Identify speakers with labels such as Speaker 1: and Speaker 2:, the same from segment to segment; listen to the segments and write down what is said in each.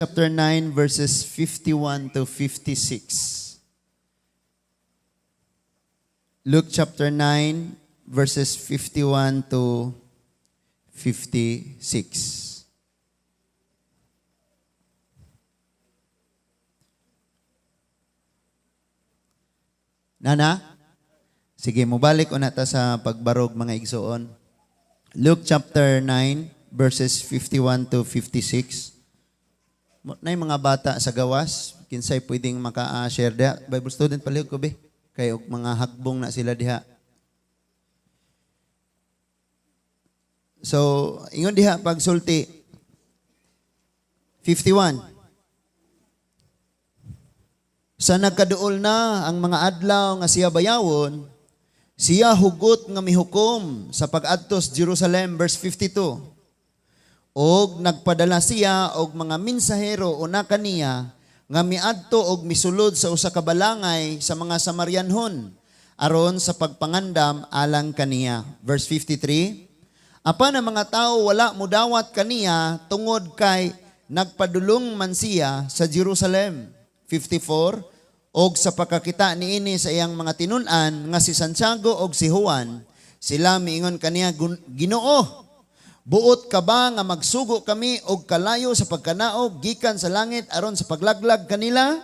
Speaker 1: chapter 9 verses 51 to 56. Luke chapter 9 verses 51 to 56. Nana? Sige, mubalik una ta sa pagbarog mga igsoon. Luke chapter 9 verses 51 to 56. Na yung mga bata sa gawas, kinsay pwedeng maka-share diha. Bible student palihog ko be. Kay mga hakbong na sila diha. So, ingon diha pagsulti. 51. Sa nagkaduol na ang mga adlaw nga siya bayawon, siya hugot nga mihukom sa pag-adtos Jerusalem, verse 52. Og nagpadala siya og mga minsahero una kaniya nga miadto og misulod sa usa ka balangay sa mga Samarianhon aron sa pagpangandam alang kaniya. Verse 53. Apan ang mga tao wala mudawat kaniya tungod kay nagpadulong man siya sa Jerusalem. 54. Og sa pagkakita niini sa iyang mga tinun-an nga si Santiago og si Juan, sila miingon kaniya, Ginoo, buot ka ba nga magsugo kami og kalayo sa pagkanaog gikan sa langit aron sa paglaglag kanila?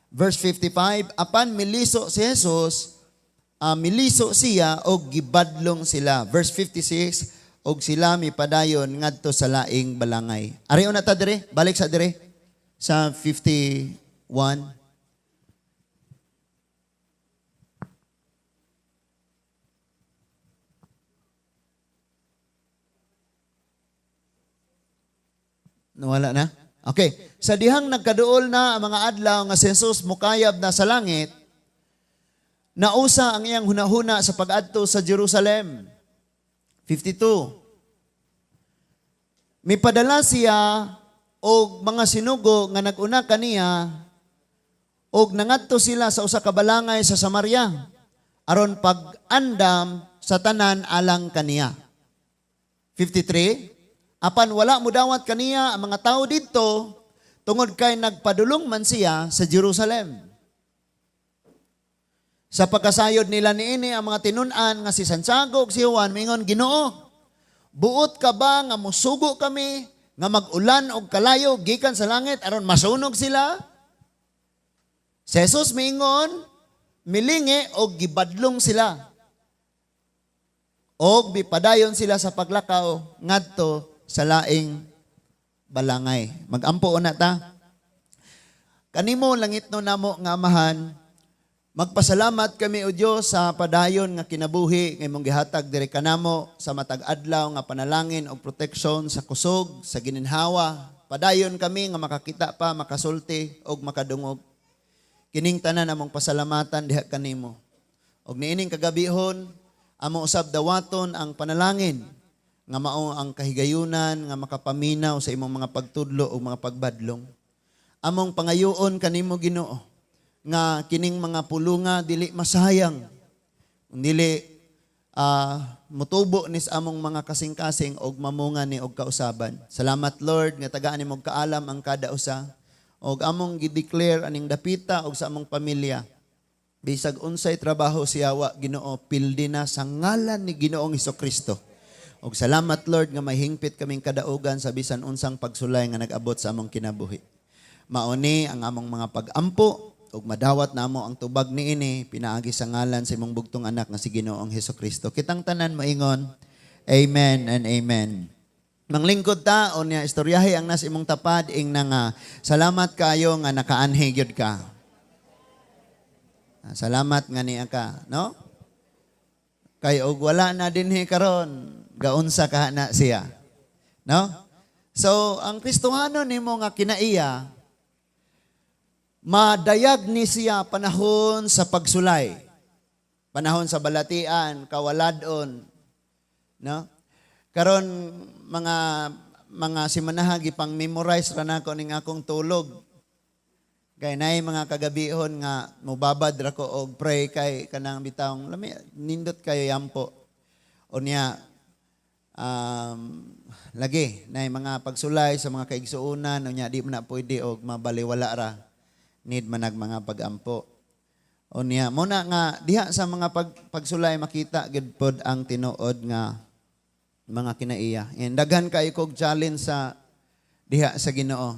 Speaker 1: Verse 55, apan miliso si Jesus, miliso siya og gibadlong sila. Verse 56, og sila mipadayon ngadto sa laing balangay. Ari una ta dire, balik sa dire sa 51. Nawala na? Okay. Sa dihang nagkaduol na ang mga adlaw nga si Jesus mukayab na sa langit, nausa ang iyang hunahuna sa pag-adto sa Jerusalem. 52. Mipadala siya og mga sinugo nga naguna kaniya og nangadto sila sa usa ka balangay sa Samaria aron pag-andam sa tanan alang kaniya. 53. Apan wala mudawat kaniya ang mga tao dito tungod kay nagpadulong man siya sa Jerusalem. Sa pagkasayod nila niini ang mga tinun-an nga si Santiago ug si Juan mingon, Ginoo, buot ka ba nga musugo kami nga mag-ulan og kalayo gikan sa langit aron masunog sila? Si Jesus mingon, milingi og gibadlong sila. Og bipadayon sila sa paglakaw ngadto sa laing balangay. Mag-ampo una ta. Kanimo langit no namo nga amahan, magpasalamat kami o Dios sa padayon nga kinabuhi nga imong gihatag diri kanamo sa matag adlaw nga panalangin og proteksyon sa kusog, sa gininhawa. Padayon kami nga makakita pa, makasulti og makadungog. Kining tanan among pasalamatan diha kanimo. Og niining kagabihon, amo usab dawaton ang panalangin nga mao ang kahigayunan nga makapaminaw sa imong mga pagtudlo o mga pagbadlong. Among pangayoon kanimo Ginoo nga kining mga pulunga dili masayang. Dili mutubo nis among mga kasing-kasing og mamunga ni og kausaban. Salamat Lord nga tagaan nimo kaalam ang kada usa og among gi-declare aning dapita og sa among pamilya. Bisag unsay trabaho siyawa Ginoo pildi na sa ngalan ni Ginoong Hesukristo. Og salamat Lord nga may hingpit kaming kadaugan sa bisan unsang pagsulay nga nag-abot sa among kinabuhi. Mauni ang among mga pag-ampo ug madawat namo ang tubag niini pinaagi sa ngalan sa imong bugtong anak nga si Ginoong Hesukristo. Kitang tanan moingon, amen and amen. Manglingkod ta o niya istoryahe ang nas imong tapad ing nga salamat kayo nga nakaanhi gyud ka. Salamat nga niya ka, no? Kay og wala na dinhi karon, gaunsa ka na siya. No? So, ang Kristohano nimo nga kinaiya, madayag ni siya panahon sa pagsulay. Panahon sa balatian, kawaladon. No? Karon mga simanaha gipang memorize ra nako ning akong tulog. Kay nay mga kagabihon nga mubabad ra ko og pray kay kanang bitawng lami nindot kayo yampo. Unya lagi na mga pagsulay sa mga kaigsuunan unya di man na pwede og mabaliwala ra need manag mga pagampo. Unya mo na nga diha sa mga pagsulay makita gid pod ang tinuod nga mga kinaiya. And daghan kay kog challenge sa diha sa Ginoo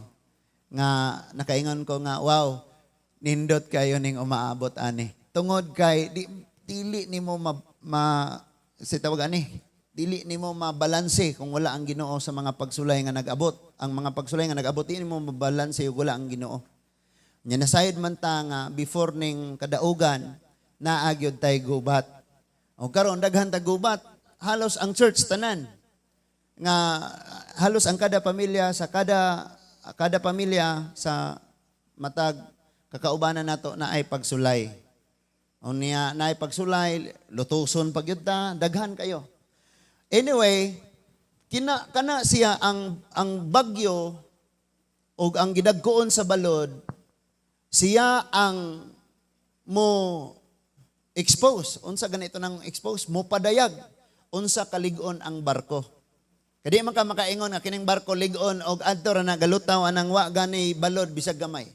Speaker 1: nga nakaingon ko nga wow nindot kayo ning umaabot ani. Tungod kay dili nimo si tawag ani dili nimo mabalanse kung wala ang Ginoo sa mga pagsulay nga nag-abot. Ang mga pagsulay nga nag-abot dili nimo mabalanse ug wala ang Ginoo. Nya nasayod man ta nga before ning kadaugan naagyod tay gubat. O karon daghan ta gubat, halos ang church tanan nga halos ang kada pamilya sa matag kakaubanan nato na ay pagsulay. Unya na ay pagsulay, lutuson pagyud ta, daghan kayo. Anyway, kana siya ang bagyo o ang gidagkoon sa balod, siya ang mo expose. Unsa ganito nang expose? Mo padayag. Unsa kalig-on ang barko. Kadi man ka makaingon nga kining barko lig-on og adto ra nagalutaw anang wa gani balod bisag gamay.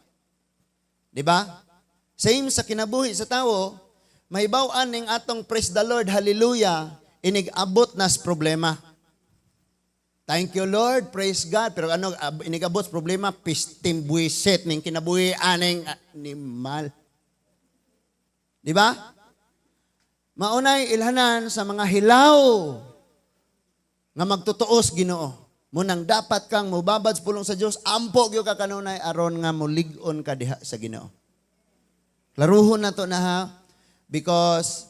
Speaker 1: Di ba? Same sa kinabuhi sa tawo, mahibaw-an ning atong praise the Lord, hallelujah, inig-abot nas problema. Thank you Lord, praise God. Pero ano, inig-abot problema, pistim buwisit ning kinabuhi aning animal. Di ba? Maunay ilhanan sa mga hilaw nga magtutuos Ginoo. Munang dapat kang mubabad sa pulong sa Dios, ampo gyud ka kanunay aron nga molig-on ka diha sa Ginoo. Klaruhon na to na ha, because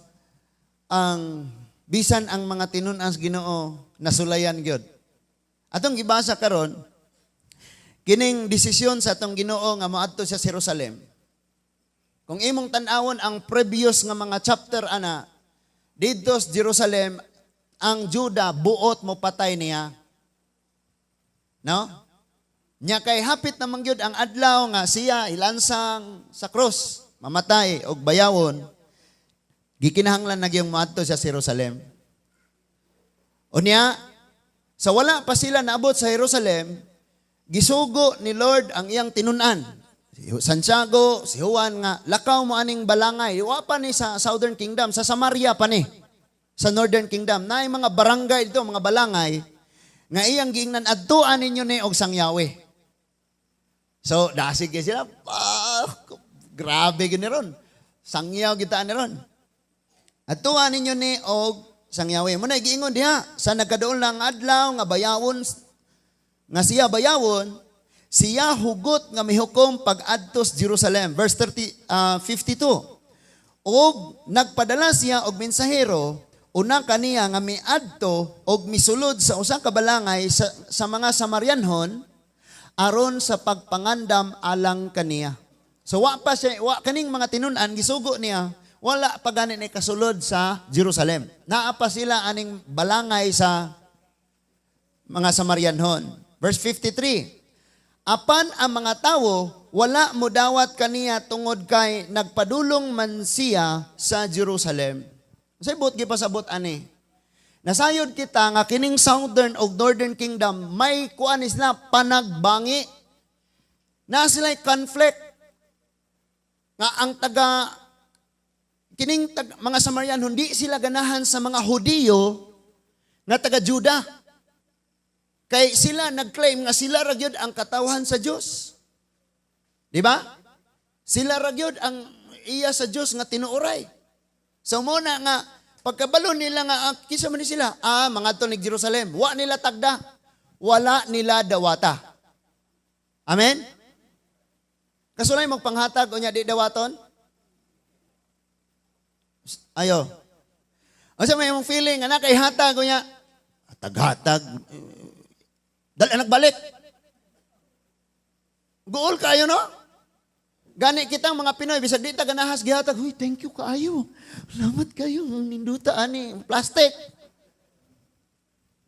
Speaker 1: ang bisan ang mga tinun-an sa Ginoo nasulayan gyud. Atong gibasa karon kining desisyon sa atong Ginoo nga moadto sa Jerusalem. Kung imong tan-awon ang previous nga mga chapter ana, didto sa Jerusalem ang Juda buot mo patay niya. No? Nya kay hapit na mangyud ang adlaw nga siya ilansang sa krus, mamatay og bayawon. Gikinahanglan na gyung moadto sa Jerusalem. Unya, sa wala pa sila naabot sa Jerusalem, gisugo ni Lord ang iyang tinun-an. Si Santiago, si Juan nga, lakaw mo aning balangay. Wa pa ni sa Southern Kingdom, sa Samaria pa ni. Sa Northern Kingdom. Na mga barangay dito, mga balangay, nga iyang giingnan, adtuan ninyo ni og sang Yahweh. So, dasig sila, grabe gini ron. Sangyaw kita ni ron. Adtuan ninyo ni og sang Yahweh. Muna giingon diha, sa nagkadoon lang adlaw, nga bayawon, nga siya bayawon, siya hugot nga mihukom pag-adtos Jerusalem. Verse 52. Og nagpadala siya og mensahero, una kaniya nga miadto og misulod sa usa ka balangay sa mga Samarianhon aron sa pagpangandam alang kaniya. So wa kaning mga tinun-an gisugo niya, wala pa gani ni kasulod sa Jerusalem. Naa pa sila aning balangay sa mga Samarianhon. Verse 53. Apan ang mga tawo, wala mo dawat kaniya tungod kay nagpadulong man siya sa Jerusalem. Sa ibot gipasabot ani. Nasayod kita nga kining Southern o Northern Kingdom may kuan isla panagbangi. Na sila'y conflict. Nga ang mga Samarian hindi sila ganahan sa mga Hudiyo nga taga Juda. Kay sila nag-claim nga sila ragyod ang katawhan sa Dios. Di ba? Sila ragyod ang iya sa Dios nga tinuoray. So muna nga pagkabalo nila nga kisa man ni sila, mga tunig Jerusalem, wa nila tagda, wala nila dawata. Amen. Kasulay magpanghatag o niya di dawaton? Ayo. O sa may mong feeling, anak kay hatag o niya, hatag-hatag, dali nagbalik. Gool kayo, no? Gani kitang mga Pinoy, bisag di ta ganahas gihatag, huy, thank you kaayo. Salamat kayo, ninduta ani, plastic.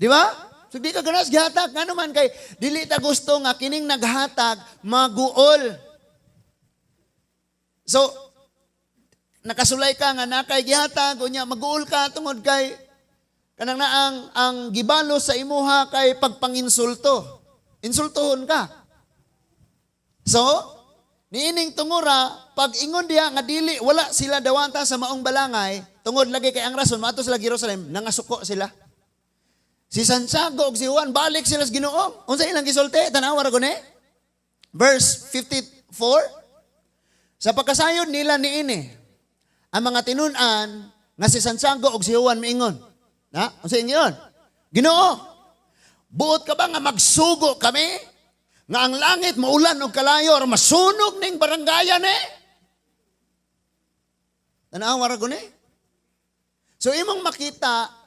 Speaker 1: Di ba? So di ka ganahas gihatag, nga naman kay, dili ta gusto nga kining naghatag, maguol. So, nakasulay ka nga nakay gihatag, o niya, maguol ka tungod kay, Kanang na ang gibalo sa imuha kay pagpanginsulto. Insultohon ka. So, niining tungura, pag ingon diha nga dili, wala sila dawanta sa maong balangay, tungod lagi kay ang rason, maato sila Jerusalem, nangasuko sila. Si Santiago ug si Juan, balik sila sa Ginoo. Unsa ilang gisulti? Tanawa ra guni. Verse 54. Sa pagkasayod nila niini, ang mga tinun-an nga si Santiago ug si Juan miingon. Na? Unsa ingon? Ginoo, buot ka ba nga magsugo kami? Nga ang langit maulan og kalayo or masunog ning barangayan Tanawa ra guni. So imong makita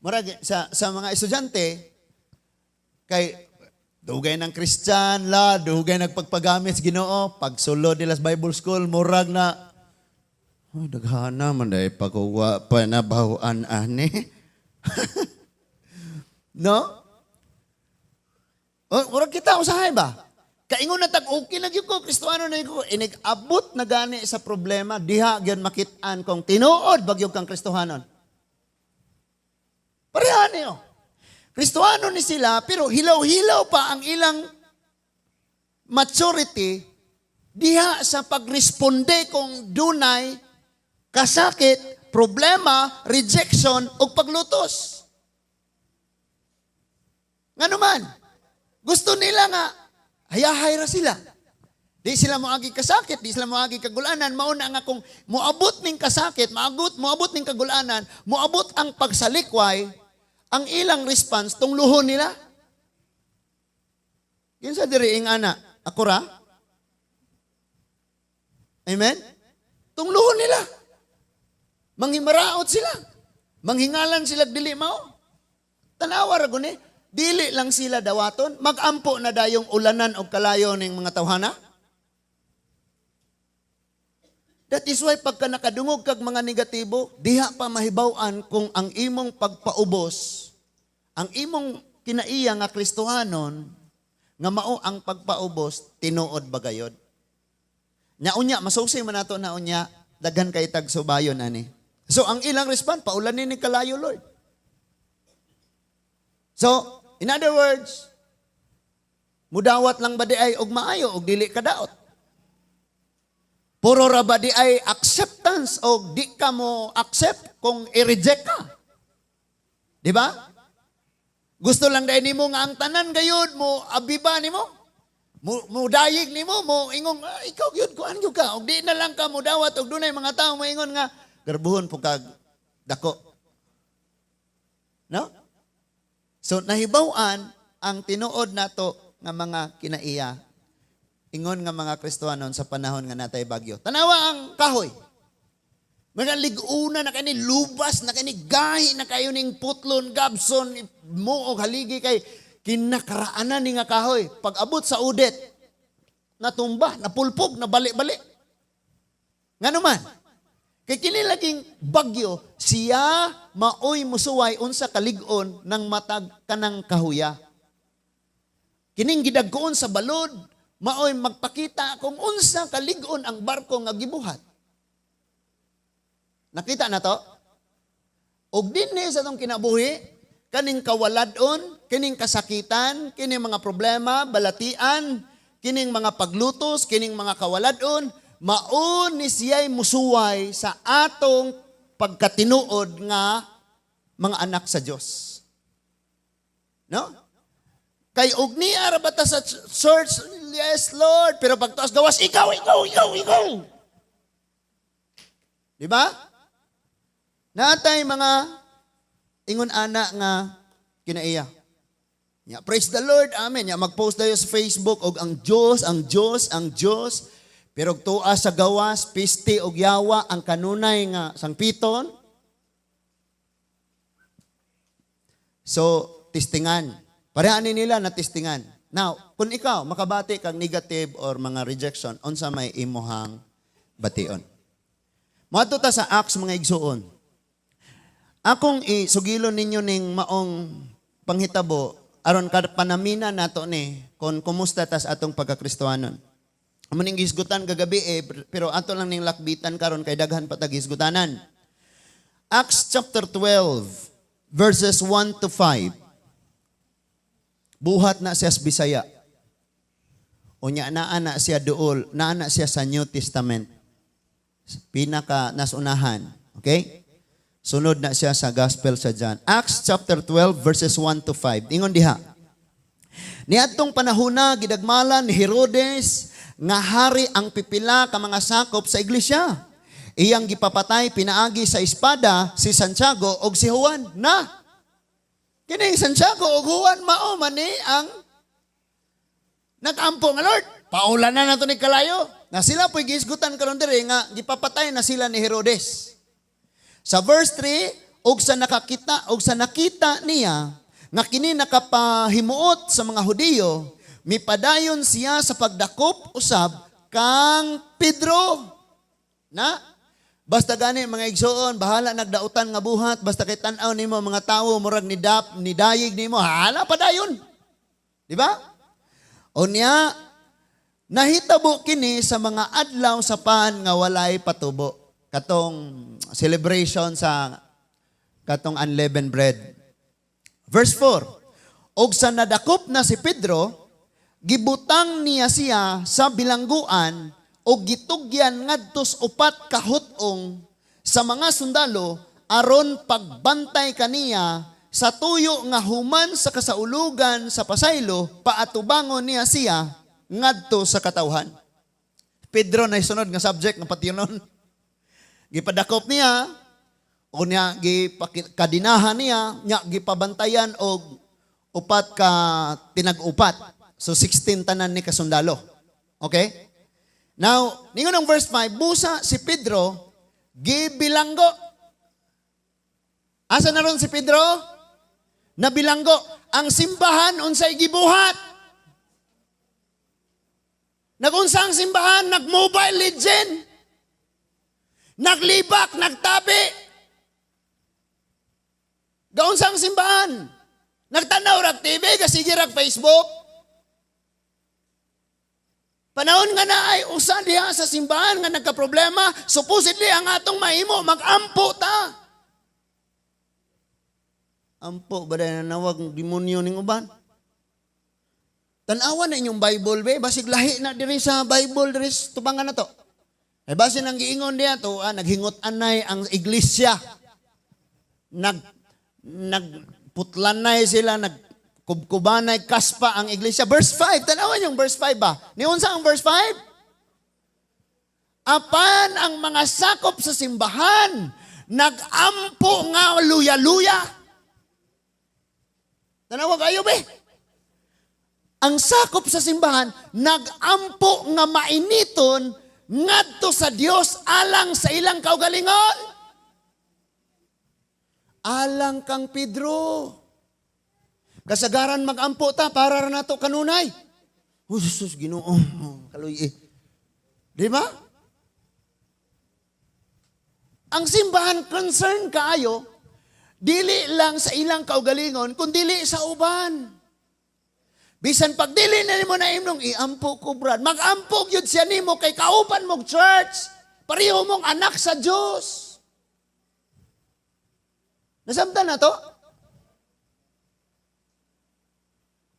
Speaker 1: murag sa mga estudyante kay dugay ng Christian la, dugay nagpagpagamit sa Ginoo, pagsulod nila sa Bible School, murag na daghana man day pagkuwa pa na bahuan ani. No? Murag kita usahay ba? Kaingon na tag okay na gyud ko Kristiyano na ko inigabot na gani sa problema diha gyud makit-an kung tinuod bagyog kang Kristohanon. Parehan niyo. Kristiyano ni sila pero hilaw-hilaw pa ang ilang maturity diha sa pagresponde kung dunay kasakit, problema, rejection o paglutos. Nga naman, gusto nila nga, hayahay ra sila. Di sila moagi kasakit, di sila moagi kagulanan, mauna nga kung moabot ning kasakit, moabot ning kagulanan, moabot ang pagsalikway, ang ilang response, tungluhon nila. Yun sa diriing ana, ako ra? Amen? Tungluhon nila. Manghimaraot sila. Manghingalan sila dili mao. Tanawa ra guni, dili lang sila dawaton, magampo na dayong ulanan og kalayo ning mga tawhana. That is why pagka nakadungog kag mga negatibo, diha pa mahibaw-an kung ang imong pagpaubos, ang imong kinaiya nga Kristohanon, nga mao ang pagpaubos, tinuod ba gayod? Naunya, masusi man nato naunya, daghan kay tag subayon ani. So ang ilang response, paulanin ni kalayo Lord. So, in other words, mudawat lang ba di ay og maayo og dili kadaot? Puro ra ba di ay acceptance og di ka mo accept kung i-reject ka? Di ba? Gusto lang dahil nimo nga ang tanan gayud mo abiba nimo. Mo dayig nimo mo ingong ikaw gyud kuan gyud ka og di na lang ka mudawat og dunay mga tawo moingon nga garbuhon po kag dako. No? So nahibaw-an ang tinuod nato nga mga kinaiya. Ingon nga mga Kristohanon sa panahon nga natay bagyo. Tanawa ang kahoy. Mga liguna na kani lubas na kani gahi na kayo ning putlon gabson mo og haligi kay kinakaraanan ni nga kahoy. Pag abot sa udet natumba, napulpog, nabali-bali. Ngano man? Kay kini laging bagyo, siya maoy musuway unsa kalig-on ng matag kanang kahuya. Kining gidagkoon sa balod, maoy magpakita kung unsa kalig-on ang barko nga gibuhat. Nakita na to? Og dinhi sa tong kinabuhi, kaning kawaladon, kining kasakitan, kining mga problema, balatian, kining mga paglutos, kining mga kawaladon, maun ni siya'y musuway sa atong pagkatinuod nga mga anak sa Diyos. No? Kay og niya ra bata sa church, yes Lord, pero pagtaas gawas, ikaw. Di ba? Natay mga ingon ana nga kinaiya. Ya, praise the Lord, amen. Ya, mag-post tayo sa Facebook og ang Diyos. Pero tuwa sa gawas, piste og yawa ang kanunay nga sangpiton. So, tistingan. Parehanin nila na tistingan. Now, kung ikaw makabati kang negative or mga rejection, unsa may imuhang bation. Moadto ta sa Acts mga igsuon. Akong isugilon ninyo ning maong panghitabo aron kad panamina nato ni kung kumusta tas atong pagkakristohanon. Maning gisgutan kagabi pero ato lang ning lakbitan karon kay daghan pa tag gisgutanan. Acts chapter 12, verses 1 to 5. Buhat na siya sa Bisaya. Unya naana siya duol, naana siya sa New Testament. Pinaka nasunahan. Okay? Sunod na siya sa Gospel sa John. Acts chapter 12, verses 1 to 5. Ingon diha. Niadtong panahona, gidagmalan ni Herodes, nga hari ang pipila ka mga sakop sa iglesia. Iyang gipapatay pinaagi sa espada si Santiago o si Juan. Na, kining Santiago o Juan mao man ni ang nag-ampo nga Lord. Paulan na nato ni kalayo. Na sila po'y gisgutan karon diri nga gipapatay na sila ni Herodes. Sa verse 3, og sa nakita niya nga kini nakapahimuot sa mga Hudiyo, mipadayon siya sa pagdakop usab kang Pedro. Na? Basta gani mga igsoon, bahala nagdautan nga buhat, basta kay tan-aw nimo mga tawo murag ni dayig nimo, hala padayon. Di ba? Unya, nahitabo kini sa mga adlaw sa pan nga walay patubo. Katong celebration sa katong unleavened bread. Verse 4, og sa nadakop na si Pedro, gibutang niya siya sa bilangguan o gitugyan ngadtos upat ka hutong sa mga sundalo aron pagbantay kaniya sa tuyo nga human sa kasaulugan sa pasaylo paatubangon niya siya ngadto sa katawhan. Pedro na isunod nga subject nga patiyon. Gipadakop niya o niya gipakadinahan niya, niya gipabantayan og upat ka tinag-upat. So 16 tanan ni kasundalo. Okay? Now, ningon ang verse 5, busa si Pedro gibilanggo. Asa na ron si Pedro? Nabilanggo. Ang simbahan unsay gibuhat. Nagunsa ang simbahan, nag-Mobile Legend. Naglibak, nagtabi. Gaon sang simbahan. Nagtanaw rag TV, kasigi rag Facebook. Panahon nga na ay usa diha sa simbahan nga nagka-problema, supposedly ang atong mahimo mag-ampo ta. Ampo ba na nawag demonyo ning uban? Tan-awan na inyong Bible be, basig lahi na diri sa Bible diri tubangan na to. Ay basin ang giingon diha to, naghingot anay ang iglesia. Nagputlanay sila, nagkubkubanay, kaspa ang iglesia. Verse 5, tanawan yung verse 5 ba? Niunsa ang verse 5? Apan ang mga sakop sa simbahan, nag-ampo nga luya-luya. Tanawa kayo be? Ang sakop sa simbahan, nag-ampo nga mainiton ngadto sa Dios alang sa ilang kaugalingon. Alang kang Pedro. Kasagaran mag-ampo ta para na to kanunay. Jesus, Ginoo. Kaluy eh. Di ba? Ang simbahan concern kaayo, dili lang sa ilang kaugalingon, kundi sa uban. Bisan pag dili na nimo na imnong iampo ko, brad. Mag-ampo yun siya nimo kay kauban mong church. Pareho mong anak sa Diyos. Nasamtan na to?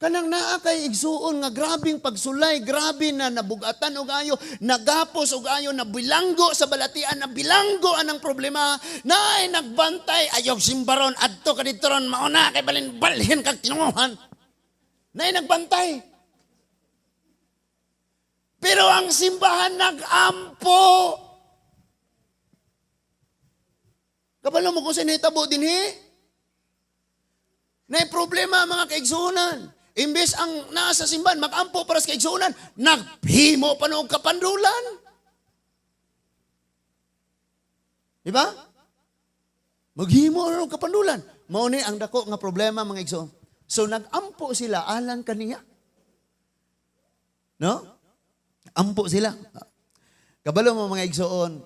Speaker 1: Kanang naa kay igsuon nga grabing pagsulay, grabe na nabugatan og ayo, nagapos og ayo, nabilanggo sa balatian, nabilanggo anang problema, naay nagbantay, ayog simbaron, adto ka dito ron, mauna kay balhin kag tinunguhan. Naay nagbantay. Pero ang simbahan nag-ampo. Kabalo mo kung sinitabo din Naay problema mga kaigsunan. Imbes ang nasa simbahan, mag-ampo para sa kaigsunan, naghimo pa noong kapandulan. Di ba? Maghimo na noong kapandulan. Mauni ang dako nga problema mga igsoon. So nag-ampo sila alang kaniya. No? Ampo sila. Kabalo mo mga igsoon,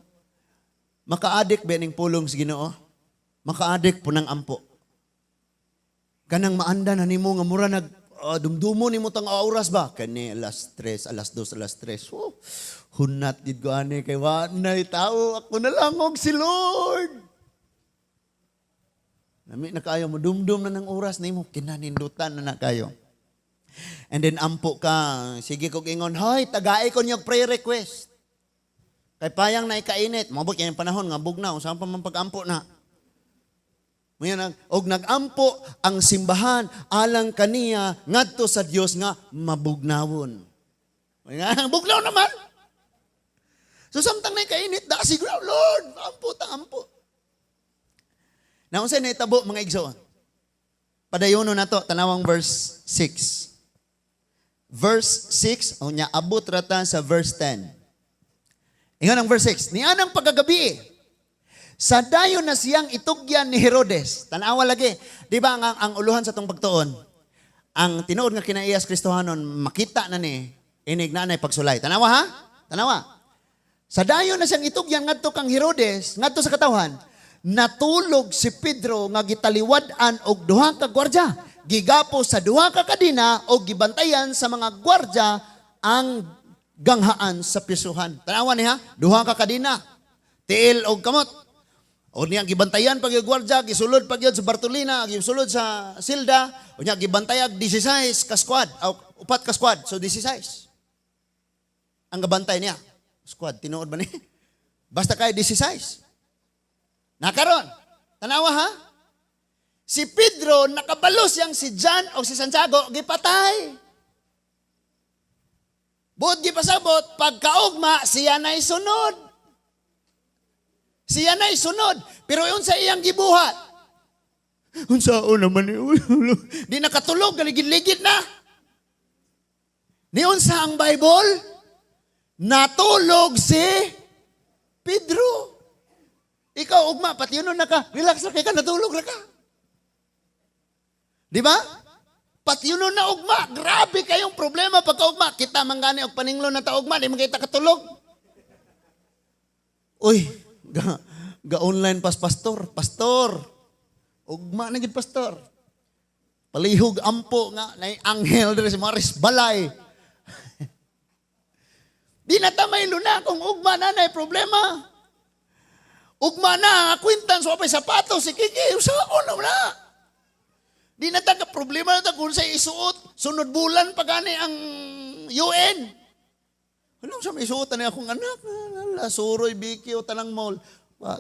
Speaker 1: makaadik ba ning pulong sa Ginoo? Makaadik po ng ampo. Kanang maanda na nimo nga mura nag dumdumo nimo tang oras ba? Kani alas 3, alas 2, alas 3. Oh, hunat gid ko ani kay wa nay tao, ako na lang og si Lord. Nami na kayo mo dumdum na ng oras nimo kinanindutan na kayo. And then ampo ka, sige kog ingon, hoy, tagaay ko niyog prayer request. Kay payang na ikainit, mabot yan yung panahon nga bugnaw, saan pa man pag-ampo na. Og nag-ampo ang simbahan alang kaniya ngadto sa Dios nga mabugnawon. Nga bugnaw naman. So samtang na ikainit, da siguro, Lord, ampo. Naunsa na itabo mga igsoon. Padayono na to, tanawang verse 6. Verse 6, o niya, abot rata sa verse 10. Ingan ang verse 6. Nianang pagkagabi, sa dayon na siyang itugyan ni Herodes. Tanawa lagi. Di ba ang uluhan sa itong pagtuon? Ang tinuod nga kinaiyas Kristohanon, makita na ni, inig na na pagsulay. Tanawa ha? Tanawa. Sa dayon na siyang itugyan ngadto kang Herodes, ngadto sa katawhan, natulog si Pedro nga gitaliwad-an og duha ka gwardya. Gigapo sa duha ka kadina o gibantayan sa mga gwardya ang ganghaan sa pisuhan. Tanawa niya, duha ka kadina, tiil og kamot. O niya gibantayan pag yung gwardya, gisulod pag yun sa Bartolina, gisulod sa Silda, o niya gibantayag 16 ka squad, o 4 ka squad, so 16. Ang gabantay niya, squad, tinuod ba niya? Basta kay 16. Nakaron, tanawa ha? Si Pedro, nakabalos yang si John o si Santiago, gipatay. Buot gipasabot, pagkaugma, siya na'y sunod. Siya na'y sunod. Pero yun sa iyang gibuhat. Unsao naman eh. Di nakatulog, galigid-ligid na. Niyon sa ang Bible, natulog si Pedro. Ikaw, ugma, pati yun na ka, relax na ka, natulog na ka. Di ba? Pati yun na ugma. Grabe kayong problema pagka-ugma. Kita manggani og paninglo na ta-ugma. Di man kita katulog. Uy, ga-online pastor. Pastor. Ugma na gid pastor. Palihog ampo nga. Na anghel diri sa Maris Balay. Di na tamay luna kung ugma na na problema. Ugma na, kwintan so apay sapatos. Sige, usaon na. Di na taga problema na kung sa isuot. Sunod bulan pa gani ang UN. Anong sa may isuotan niya akong anak? Suroy, biki, o tanang mall.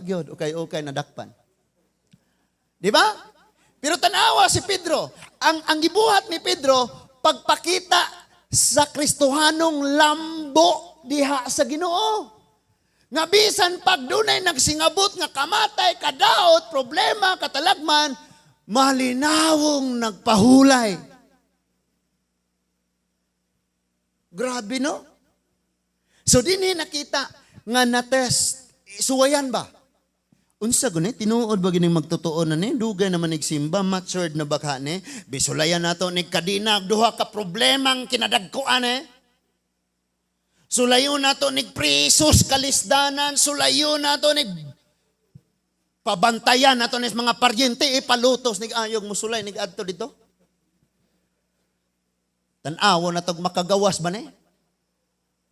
Speaker 1: Gyud, okay, nadakpan. Di ba? Pero tanawa si Pedro. Ang gibuhat ni Pedro, pagpakita sa Kristohanong lambo diha sa Ginoo. Nga bisan pag dunay nagsingabot nga kamatay, kadaot, problema, katalagman, malinawong nagpahulay. Grabe no? So dinhi nakita nga na-test. Suwayan ba? Unsa guni tinuod ba gining magtotoo na ni? Dugay naman nagsimba, matured na baka ni. Bisulayan nato ni kadina duha ka problemang kinadagkuan eh. Sulayon nato ni presos kalisdanan, sulayon nato ni pabantayan nato ni mga paryente ipalutos ni ayog musulay ni adto dito. Tan-awo na tog makagawas ba ni?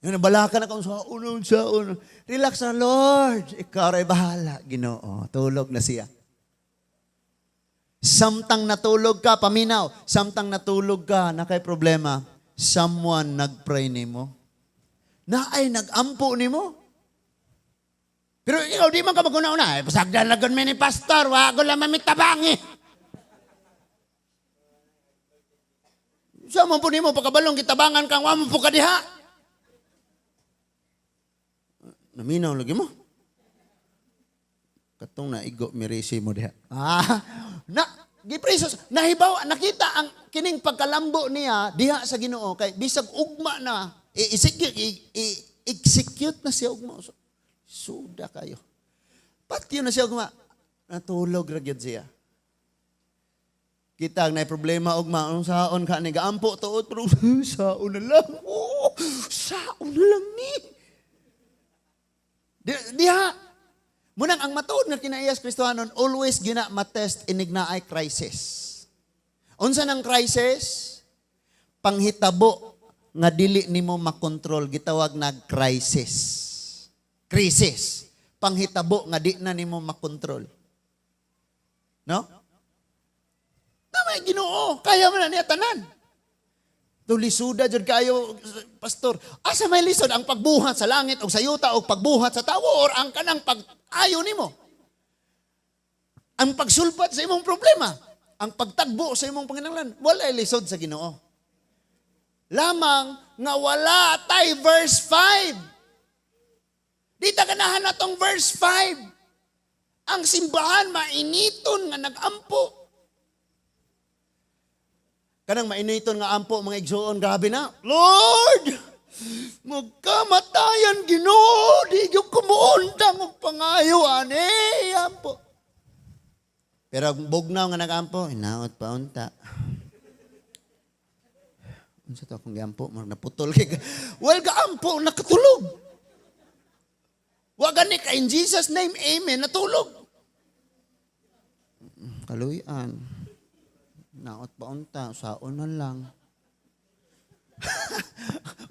Speaker 1: Yung nabalakan na kung sa uno. Relax na, Lord. Ikaw rin bahala. Ginoo. Tulog na siya. Samtang natulog ka, paminaw. Samtang natulog ka, na kay problema, someone nagpray ni mo. Na ay nagampo ni mo. Pero ikaw di man ka maguna-una. Pasagdan lagon mo ni pastor. Wago lang mamitabangi. Sa mo po ni mo, pagkabalong kitabangan kang wamo po ka diha. Naminaw lagi mo. Katong naigo mirisi mo diha. Gipresos, nahibaw, nakita ang kining pagkalambo niya diha sa Ginoo kay bisag ugma na execute na siya ugma. Suda kayo. Pati na siya ugma. Natulog ra gyud siya. Kita na problema ugma saon ka ni gaampo tuod pero saon na lang. Saon na lang ni. Diha, munang ang matuod nga kinaiyas Kristohanon, always gina matest inig na ay crisis. Unsa nang crisis? Panghitabo nga dili nimo makontrol, gitawag na crisis. Crisis. Panghitabo nga di na nimo makontrol. No? ay Ginoo, kaya man na niya tanan. Tulisuda jud kayo, pastor. Asa may lisod ang pagbuhat sa langit o sa yuta o pagbuhat sa tawo or ang kanang pag-ayo nimo? Ang pagsulpat sa imong problema, ang pagtagbo sa imong panginahanglan, wala lisod sa Ginoo. Lamang nga wala tay verse 5. Di ta ganahan natong verse 5. Ang simbahan mainiton nga nagampo. Kanang mainiton nga ampo mga igsoon, grabe na. Lord, magkamatayan Ginoo, di gyud kumuundang og pangayo ani ampo. Pero ang bugnaw nga nagampo, inaot pa unta. Unsa to akong giampo, naputol kay. Well, gaampo nakatulog. Wa gani ka in Jesus name, amen, natulog. Kaluyan. Naot pa unta, saon na lang.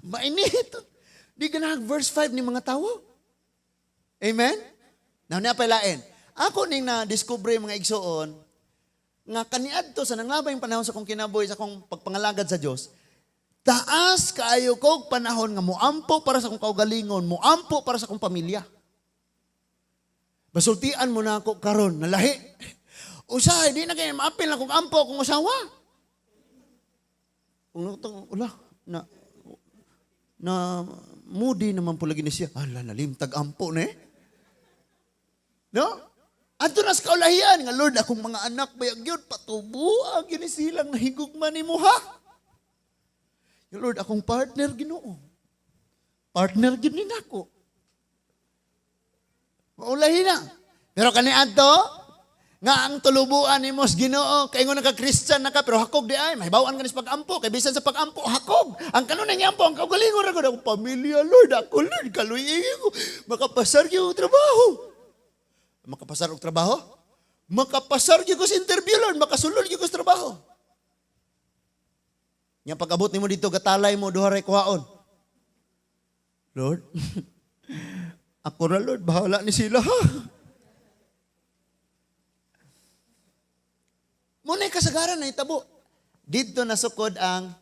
Speaker 1: Mainit. Di ka na verse 5 ni mga tawo. Amen? Now, napailain. Ako ning na-discover mga igsoon, nga kaniadto sa nanglabay panahon sa kong kinabuhi, sa kong pagpangalagad sa Diyos, taas kaayo ko panahon nga muampo para sa kong kaugalingon, muampo para sa kong pamilya. Basultian mo na ako karon, nalahi. Usahay, di na kayo maapil na kung ampo akong asawa. Ula, na moody naman po lagi na siya. Ala, nalimtag ampo na eh. No? Ato na sa kaulahian, nga Lord, akong mga anak, bayag yun, patubuang, yun silang nahigugman ni mo, ha? Lord, akong partner, Ginoo. Partner, ginin ako. Maulahin na. Pero kaniadto, nga ang tulubuan ni Mos Ginoo, kay nga nagka-Christian na ka, pero hakog di ay, mahibawaan ka sa pag-ampo, kay bisan sa pag-ampo, hakog. Ang kanunang ampo, ang kaugalingon ako, akong pamilya, Lord, ako, Lord, kaluyin ko, makapasar yung trabaho. Makapasar og trabaho? Makapasar yung ko sa interview, Lord, makasulod yung ko sa trabaho. Yang pag-abot ni mo dito, gatalay mo, duharay kuhaon. Lord, ako na, Lord, bahala ni sila, ha? Muna'y kasagaran na itabo. Dito nasukod ang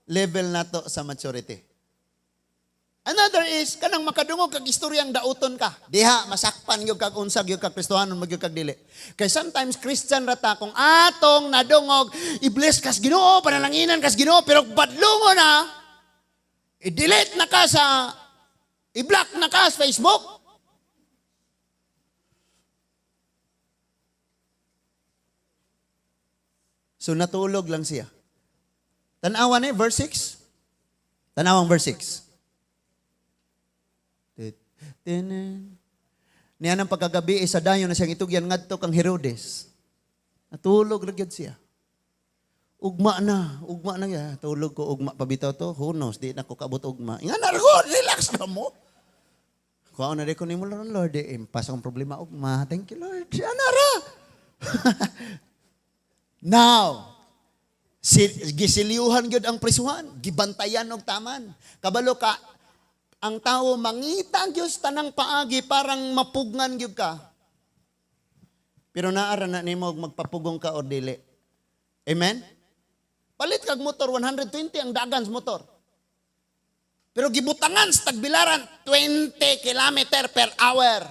Speaker 1: level nato sa maturity. Another is, kanang makadungog kag istoryang dauton ka. Diha, masakpan yung kag unsag yung kag Kristohanon, mag yung kag dili. Kaya sometimes Christian rata, kung atong nadungog, i-bless kas Ginoo, panalanginan kas Ginoo, pero badlungo na, i-delete na ka sa, i-block na ka sa Facebook. So natulog lang siya. Tanawan verse 6. Tanawang verse 6. Niya ng pagkagabi, sa dayon na siyang itugyan ngadto kang Herodes. Natulog lang siya. Ugma na ya. Tulog ko, ugma pabitaw to. Who knows, di na ko kabot ugma. Nga nargo, relax na mo. Kung na di ko ni mo, Lord, impas akong problema ugma. Thank you, Lord. Siya nara. Now, gisiliuhan gyud ang prisuhan, gibantayan og taman. Kabalo ka, ang tao mangita gyud tanang paagi parang mapugnan gyud ka. Pero naara na nimo og magpapugong ka or dili. Amen? Palit kag motor 120 ang dagan sa motor. Pero gibutangan sa tagbilaran 20 km per hour.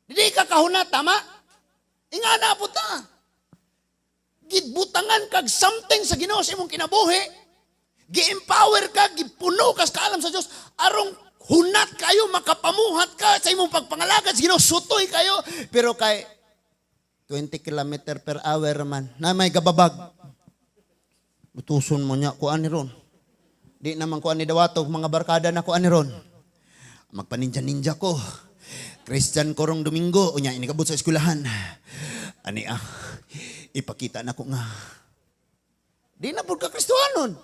Speaker 1: Dili ka kahuna, tama? Ingana po ta. Gibutangan kag something sa Ginoo sa imong kinabuhi. Gi-empower ka, gipuno ka sa kaalam sa Dios arong hunat kayo, makapamuhat ka sa imong pagpangalagad sa Ginoo, sutoy kayo. Pero kay 20 km per hour man, na may gababag. Utuson mo niya, kuan ni ron. Di naman kuan ni dawatog, mga barkada na kuan ni ron. Magpaninja-ninja ko. Christian korong Domingo, unya inigabot sa eskwelahan. Ani ipakita na ko nga. Di na po ka Kristohanon.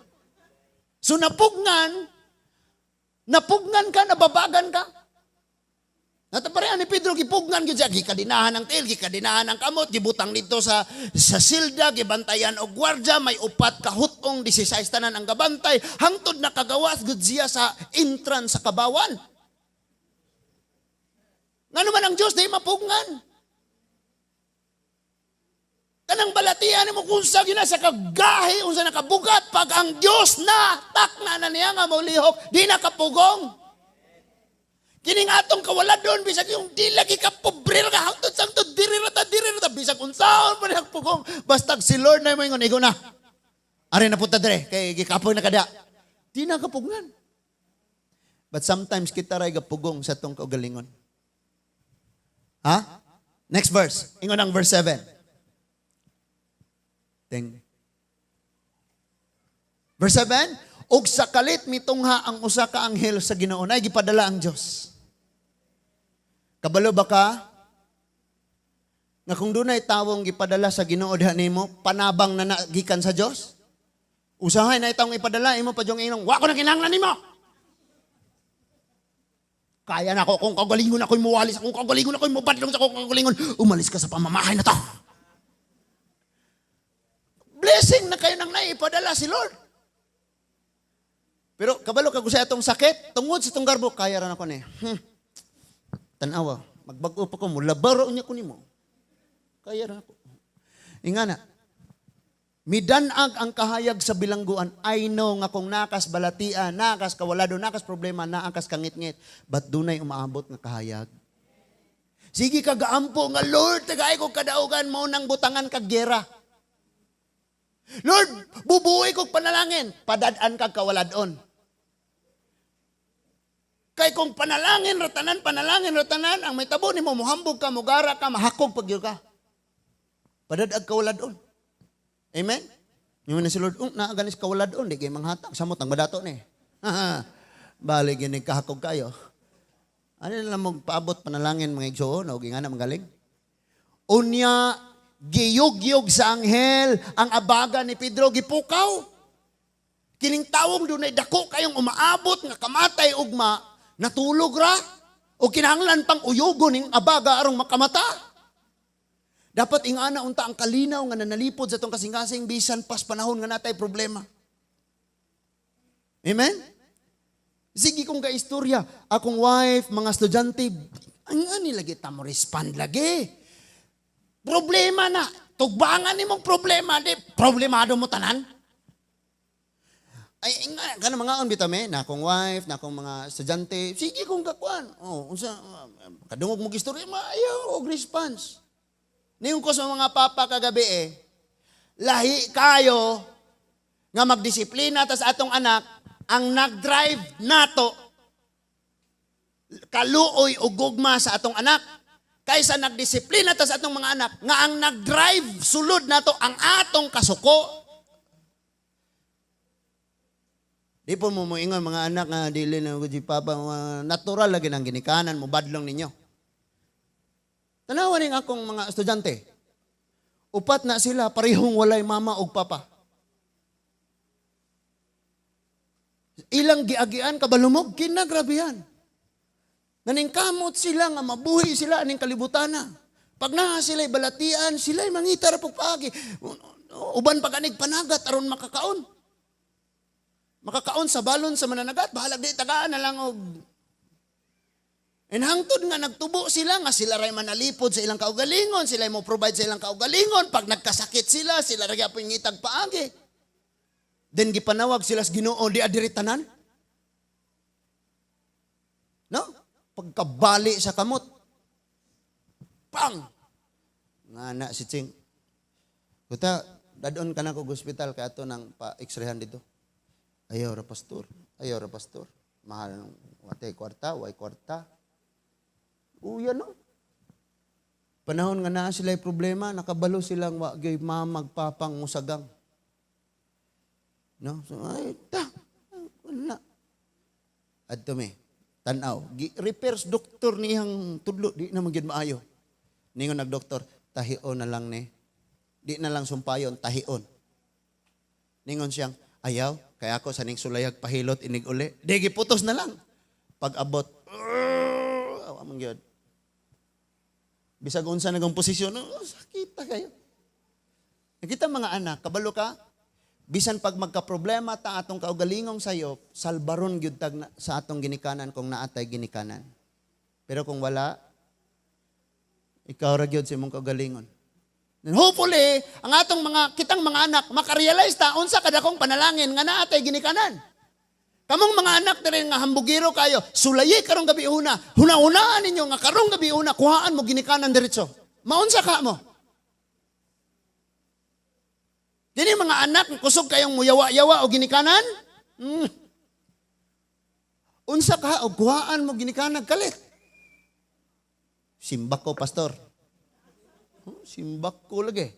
Speaker 1: So napugnan ka, nababagan ka. Nataparehan ni Pedro, gipugnan gyud siya, gikadinahan ng tail, gikadinahan ng kamot, gibutang dito sa silda, gibantayan og gwardya, may upat ka hutong, 16 tanan ang gabantay, hangtod nakagawas gud siya sa entrance sa kabawan. Ngano man ang Dios di mapugnan.
Speaker 2: Kanang balatian mo kung sa gina sa kagahi, kung sa nakabugat, pag ang Diyos na takna na niya nga maulihok, di nakapugong. Kining atong kawaladon, bisag yung di lagi ka pobrero ka, hangtod sangtod, dirirata, bisag unsaon pa niyang pugong. Basta si Lord na mo yung igo na. Ari na punta dire, kay gikapoy na kada. Di nakapugngan. But sometimes kita ray gapugong sa tong kaugalingon. Ha? Next verse. Ingon ang verse 7. Verse 7, og sa kalit mitungha ang usa ka anghel sa Ginoo nay gipadala ang Dios. Kabalo ba ka? Nga kung dunay tawong gipadala sa Ginoo diha nimo, panabang na gikan sa Dios? Usahay na itong ipadala imo pa jong inong, wa ko na kinahanglan nimo. Kaya na ako kung kagalingon ako'y muwalis, kung kagalingon ako'y mubadlong sa kung kagalingon, umalis ka sa pamamahay na to. Blessing na kayo nang naipadala si Lord. Pero kabalo kag usa atong sakit, tungod sa tong garbo kaya ra nako ni. Tan-awa, magbag-o pa ko mo, labaro unya ko nimo. Kaya ra nako. Ingana. Midanag ang kahayag sa bilangguan. I know nga kung nakas balatian, nakas kawalado, nakas problema, naakas kangit-ngit, but dunay umaabot nga kahayag. Sige kagaampo nga Lord, tagay ko kadaugan mo nang butangan kag gera. Lord, bubuhay kong panalangin, padadaan kag kawaladon. Kay kung panalangin, ratanan, ang may tabo ni mo, muhambog ka, mugara ka, mahakog pagyo ka. Padadaan kawaladon. Amen? Yung na si Lord, naaganis kawaladon, di kayo manghatag, samot ang badato ni. Bali, ginig kahakog kayo. Ano na lang magpaabot panalangin mga igsoon, o gingana magaling? Unya, giyog-yog sa anghel, ang abaga ni Pedro gipukaw. Kining tawong doon ay dako kayong umaabot nga kamatay ugma, natulog ra, o kinahanglan pang uyogon ng abaga arong makamata. Dapat ingana unta ang kalinaw nga nanalipod sa tong kasing-kasing bisan pas panahon nga natay problema. Amen? Sige kong kaistorya, akong wife, mga estudyante, ang ani lagi ta mo respond lagi. Problema na. Tugbangan ni mong problema. Di, problemado mo tanan. Ay, ganun mga on bitame, na akong wife, na akong mga estudyante, sige kong kakuan. Kadungog mong istorya, ayaw, og response. Niyong ko sa mga papa kagabi lahi kayo nga magdisiplina tas atong anak, ang nag-drive nato, kaluoy o gugma sa atong anak, kaysa nagdisiplina ta sa atong mga anak, nga ang nag-drive sulod nato ang atong kasuko. Di po mo moingon mga anak nga dili na ko papa, natural lagi nang ginikanan mo badlong ninyo. Tanawan ning akong mga estudyante. Upat na sila parehong walay mama ug papa. Ilang giagian kabalumog kinagrabihan. Naningkamot sila nga mabuhi sila aning kalibutan na. Pag na sila'y balatian, sila'y mangitar pagpagi. Uban paganig panagat aron makakaon. Makakaon sa balon sa mananagat, bahalag di tagaan na lang og. And hangtod nga nagtubo sila nga sila ray manalipod sa ilang kaugalingon, sila mo provide sa ilang kaugalingon, pag nagkasakit sila ray gyapon ngitag paagi. Then gipanawag sila sa Ginoo di adiri tanan. No? Pagkabali sa kamot. Pang! Nga na si Ching. Kuta, dadon ka na kong hospital kaya ito nang pa-x-rayhan dito. Ayaw ra pastor. Mahal ng watay kwarta, way kwarta. Uya no. Panahon nga na sila'y problema, nakabalo silang wagay mamagpapang musagang. No? So, ay, wala. At me. Tanaw, repairs doktor niyang tudlo, di na magyud maayo. Ningon nagdoktor, tahion na lang ni. Di na lang sumpayon, tahion. Ningon siyang, ayaw, kaya ako saning sulayag pahilot inig uli. Di giputos na lang. Pag abot, awa man gyud. Bisag unsa nagong posisyon, sakit kayo. Nakita mga anak, kabalo ka, bisan pag magka-problema ta atong kaugalingong sayo, salbaron gyud tag sa atong ginikanan kung naatay ginikanan. Pero kung wala, ikaw ra gyud sa imong kaugalingon. And hopefully, ang atong kitang mga anak, makarealize ta, unsa kadakong panalangin, nga naatay ginikanan. Kamong mga anak na rin nga hambugiro kayo, sulayi karong gabi una, huna-hunaan ninyo nga karong gabi una, kuhaan mo ginikanan diretso. Maunsa ka mo? Dini mga anak, kusog kayong muyawa-yawa o ginikanan? Unsa ka o kuhaan mo ginikanan, kalit. Simbak ko, pastor. Simbak ko lagi.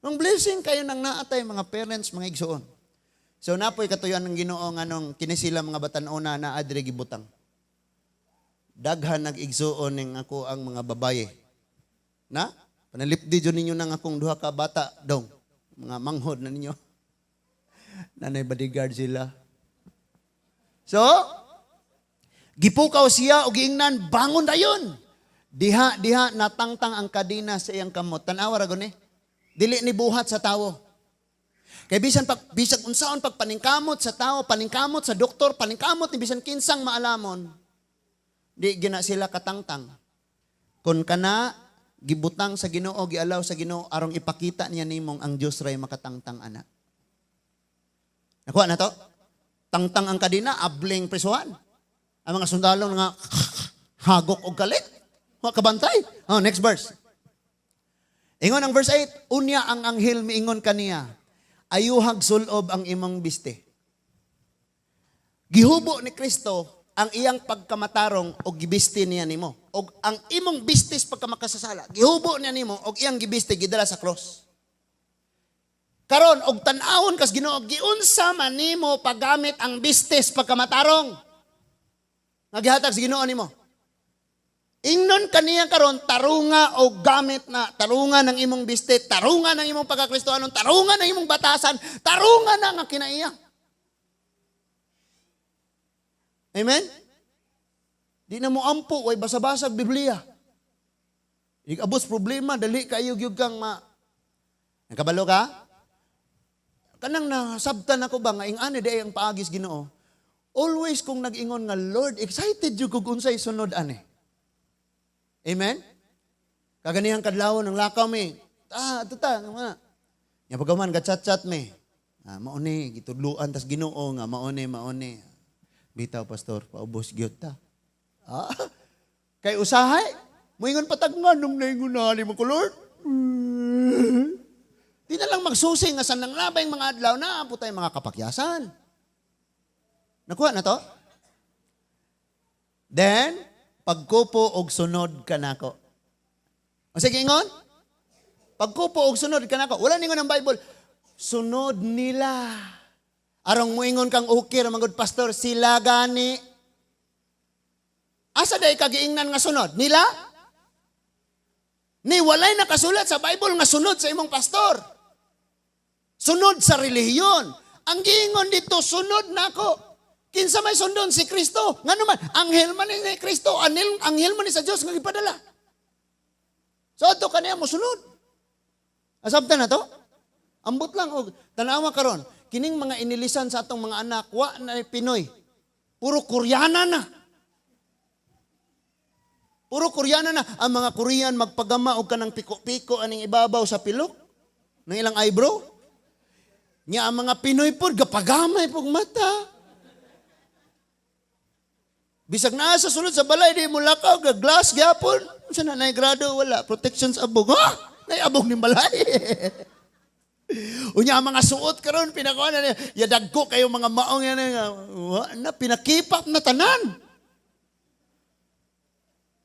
Speaker 2: Ang blessing kayo nang naatay mga parents, mga igsoon. So napoy katuyan ng Ginoo nganong kini sila mga batan-ona na adre gibutang. Daghan nag-igsuon ning ako ang mga babaye. Na? Panalipdi jud ninyo nang akong duha ka bata dong. Mga manghod na ninyo. Nanay bodyguard sila. So, gipukaw siya o giingnan, bangon dayon. Diha natangtang ang kadina sa iyang kamot. Tanawa ra guni. Dili ni buhat sa tawo. Kay bisag unsaon pagpaningkamot sa tao, paningkamot sa doktor, paningkamot ni bisan kinsang maalamon, di gina sila katangtang. Kun kana gibutang sa Ginoo, gialaw sa Ginoo arong ipakita niya nimong ang Dios ray makatangtang ana. Nakuha na to? Tangtang ang kadina, abling prisuhan. Ang mga sundalo nga hagok og kalit. Wa kabantay. Oh, next verse. Ingon ang verse 8, unya ang anghel miingon kaniya, ayuhag sulob ang imong biste. Gihubo ni Kristo ang iyang pagkamatarong o gibiste niya nimo. O ang imong bistis pagkamakasasala, gihubo niya nimo o iyang gibiste gidala sa cross. Karon og tan-awon kas Ginoo, giunsa man nimo paggamit ang bistis pagkamatarong. Nagihatag sa Ginoo nimo. Ingnon kaniya karon tarunga o gamit na tarunga ng imong biste, tarunga ng imong pagkakristohanon, tarunga ng imong batasan, tarunga na nga kinaiya. Amen? Di na mo ampo, way basa-basag Biblia. Igabos problema, dali kayo gyud kang Nagkabalo ka? Kanang nasabtan ako ba nga ingani di ang paagis Ginoo. Always kung nag-ingon nga Lord, excited jud kog unsay sunod ani. Amen? Kaganihang kadlawon ng lakaw mi. Tuta, nga. Nga pagkaman, gatchat-chat mi. Mauni, gitudluan, tas Ginoo nga, mauni. Bitaw, pastor, paubos gyud ta. Kay usahay, moingon patag nga, nung naingunali mo ko, Lord. Di na lang magsusi nga sa nang labay mga adlaw na, po tayo mga kapakyasan. Nakuha na to? Then, pagkupo og sunod kanako. O sige ingon? Pagkupo og sunod kanako. Wala ningon ang Bible. Sunod nila. Arong moingon kang ukir magud pastor sila gani. Asa day kagiingnan nga sunod? Nila? Ni walay nakasulat sa Bible nga sunod sa imong pastor. Sunod sa relihiyon. Ang giingon dito sunod nako. Kinsa may sundon si Kristo. Nga naman, anghel man ni Kristo, anghel man ni sa Diyos nga ipadala. So, ito kaniya mo sunod. Asabta na to? Ambot lang, tanawa karon kining mga inilisan sa atong mga anak, wa na Pinoy. Puro Koreana na. Puro Koreana na. Ang mga Korean magpagama og kanang piko-piko aning ibabaw sa pilok, ng ilang eyebrow. Nya ang mga Pinoy po, gapagamay pog mata. Bisag naa sa sulod sa balay, di mo lakaw, glass, gyapon. Sa nanay grado, wala. Protections abog. Naiabog ni balay. Unya, ang mga suot karon pinakuha na niya. Yadagko kayo mga maong yan. Pinakipap na tanan.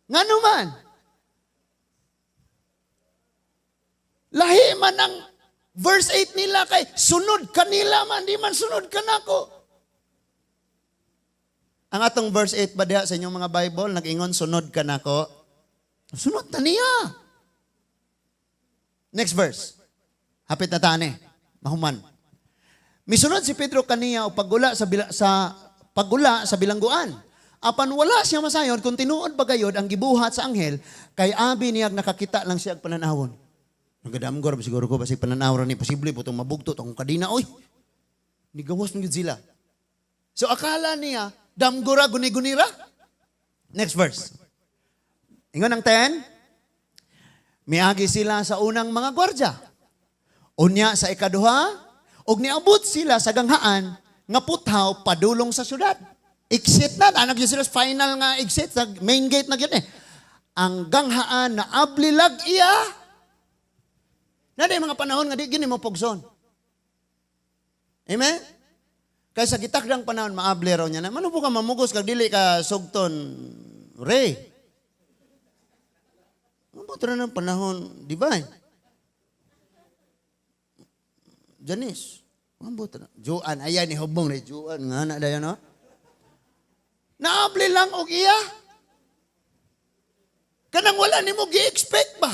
Speaker 2: Nga naman. Lahi man ang verse 8 nila kay sunod kanila man, di man sunod kanako. Ang atong verse 8 ba diha sa inyong mga Bible, nag-ingon, sunod ka na ko. Sunod na niya. Next verse. Hapit na tani. Mahuman. Misunod si Pedro kaniya o pagula sa bilangguan. Apan wala siya masayon kung tinuod bagayod ang gibuhat sa anghel, kay abi niyag nakakita lang siya pananawon. Nagadamgor, siguro ko basig pananawon ni posible putong mabugtot akong kadina. Oy, nigawas ng sila. So akala niya, damgura, guni-gunira. Next verse. Ingon ang 10.
Speaker 1: Miagi sila sa unang mga gwardya. Unya sa ikaduha, og niabot sila sa ganghaan nga puthaw padulong sa syudad. Exit na, anag yun sila sa final nga exit, sa main gate na yun eh. Ang ganghaan na ablilag iya. Na di mga panahon nga di gini mo pugson. Amen? Kaysa gitakdang panahon maabli raw niya na, mano po ka mamugos kag dili ka sugton, Ray. Ano ba ng panahon, di ba? Janice. Ano ba Juan, ayan ni hubong ni Juan nga na dayon no? Naabli lang og iya. Kanang wala nimo gi-expect ba?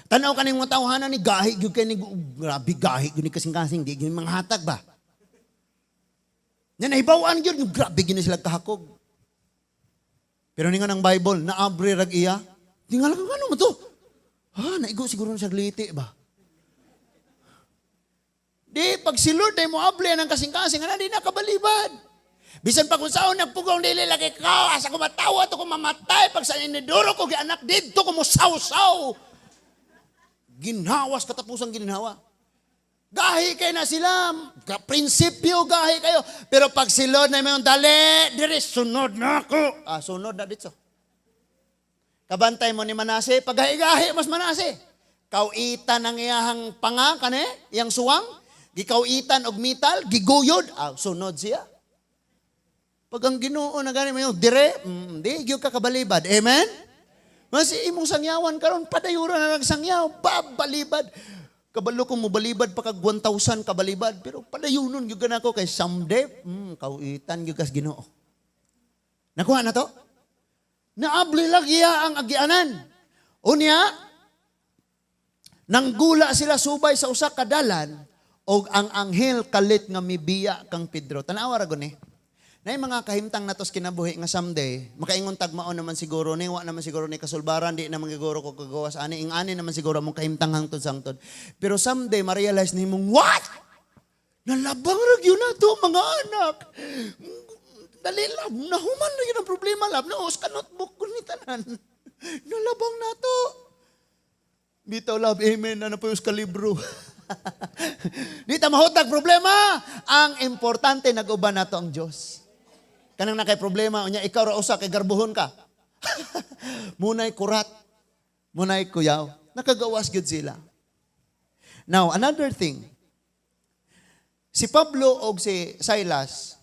Speaker 1: Tanaw kaning mga tawhanan ni gahi gyud kay ni grabe gahi gyud ni kasing-kasing di gyud mga hatag ba? Nya nahibaw-an gyud grabe gyud sila kahakog. Pero ningon ang Bible naabri rag iya. Tingala ka ano mo to? Ha, naigo siguro na siya gliti ba? Di, pag si Lord ay mo abli ng kasing-kasing, na di nakabalibad. Bisan pa kung saan nagpugong dili lagi ka, asa ko matawa, to ko mamatay, pag sa iniduro ko, anak dito ko mo saw-saw. Ginhawas, katapusang ginhawa. Gahi kayo na sila, prinsipyo gahi kayo. Pero pag si Lord na may dali, diri, sunod na ako. Sunod na dito. Kabantay mo ni Manase, pag gahi-gahi mas Manase. Kauitan ang iyahang panga, kane, iyang suwang, gikauitan og metal, giguyod, sunod siya. Pag ang Ginoo na gani mo dire, di gyud ka kabalibad. Amen? Mas imong sangyawan karon padayuran na nagsangyaw, babalibad. Kabalo ko mo balibad pa kag 1,000 kabalibad, pero padayunon gyud kanako kay someday, kauitan gyud kas Ginoo. Nakuha na to? Naabli lagya ang agianan. Unya, nanggula sila subay sa usa ka dalan, og ang anghel kalit nga mibiya kang Pedro. Tanawa ra guni. Nay mga kahimtang natos kinabuhi nga someday, makaingon tagmao naman siguro ni wa naman siguro ni kasulbaran di naman siguro ko kagawas ani ingani naman siguro mong kahimtang hangtod sangtod. Pero someday ma-realize nimong what? Nalabang ra gyud nato mga anak. Dali lab, nahuman na yun ang problema lab. Naos ka notebook ko ni tanan. Nalabang nato. Bitaw lab, amen, na po yung kalibro. Di ta mahutag problema. Ang importante nag-uban nato ang Diyos. Kanang nakay problema, unya ikaw ra usa kay garbuhon ka. Munay kurat, munay kuyaw. Nakagawas gyud sila. Now, another thing. Si Pablo o si Silas,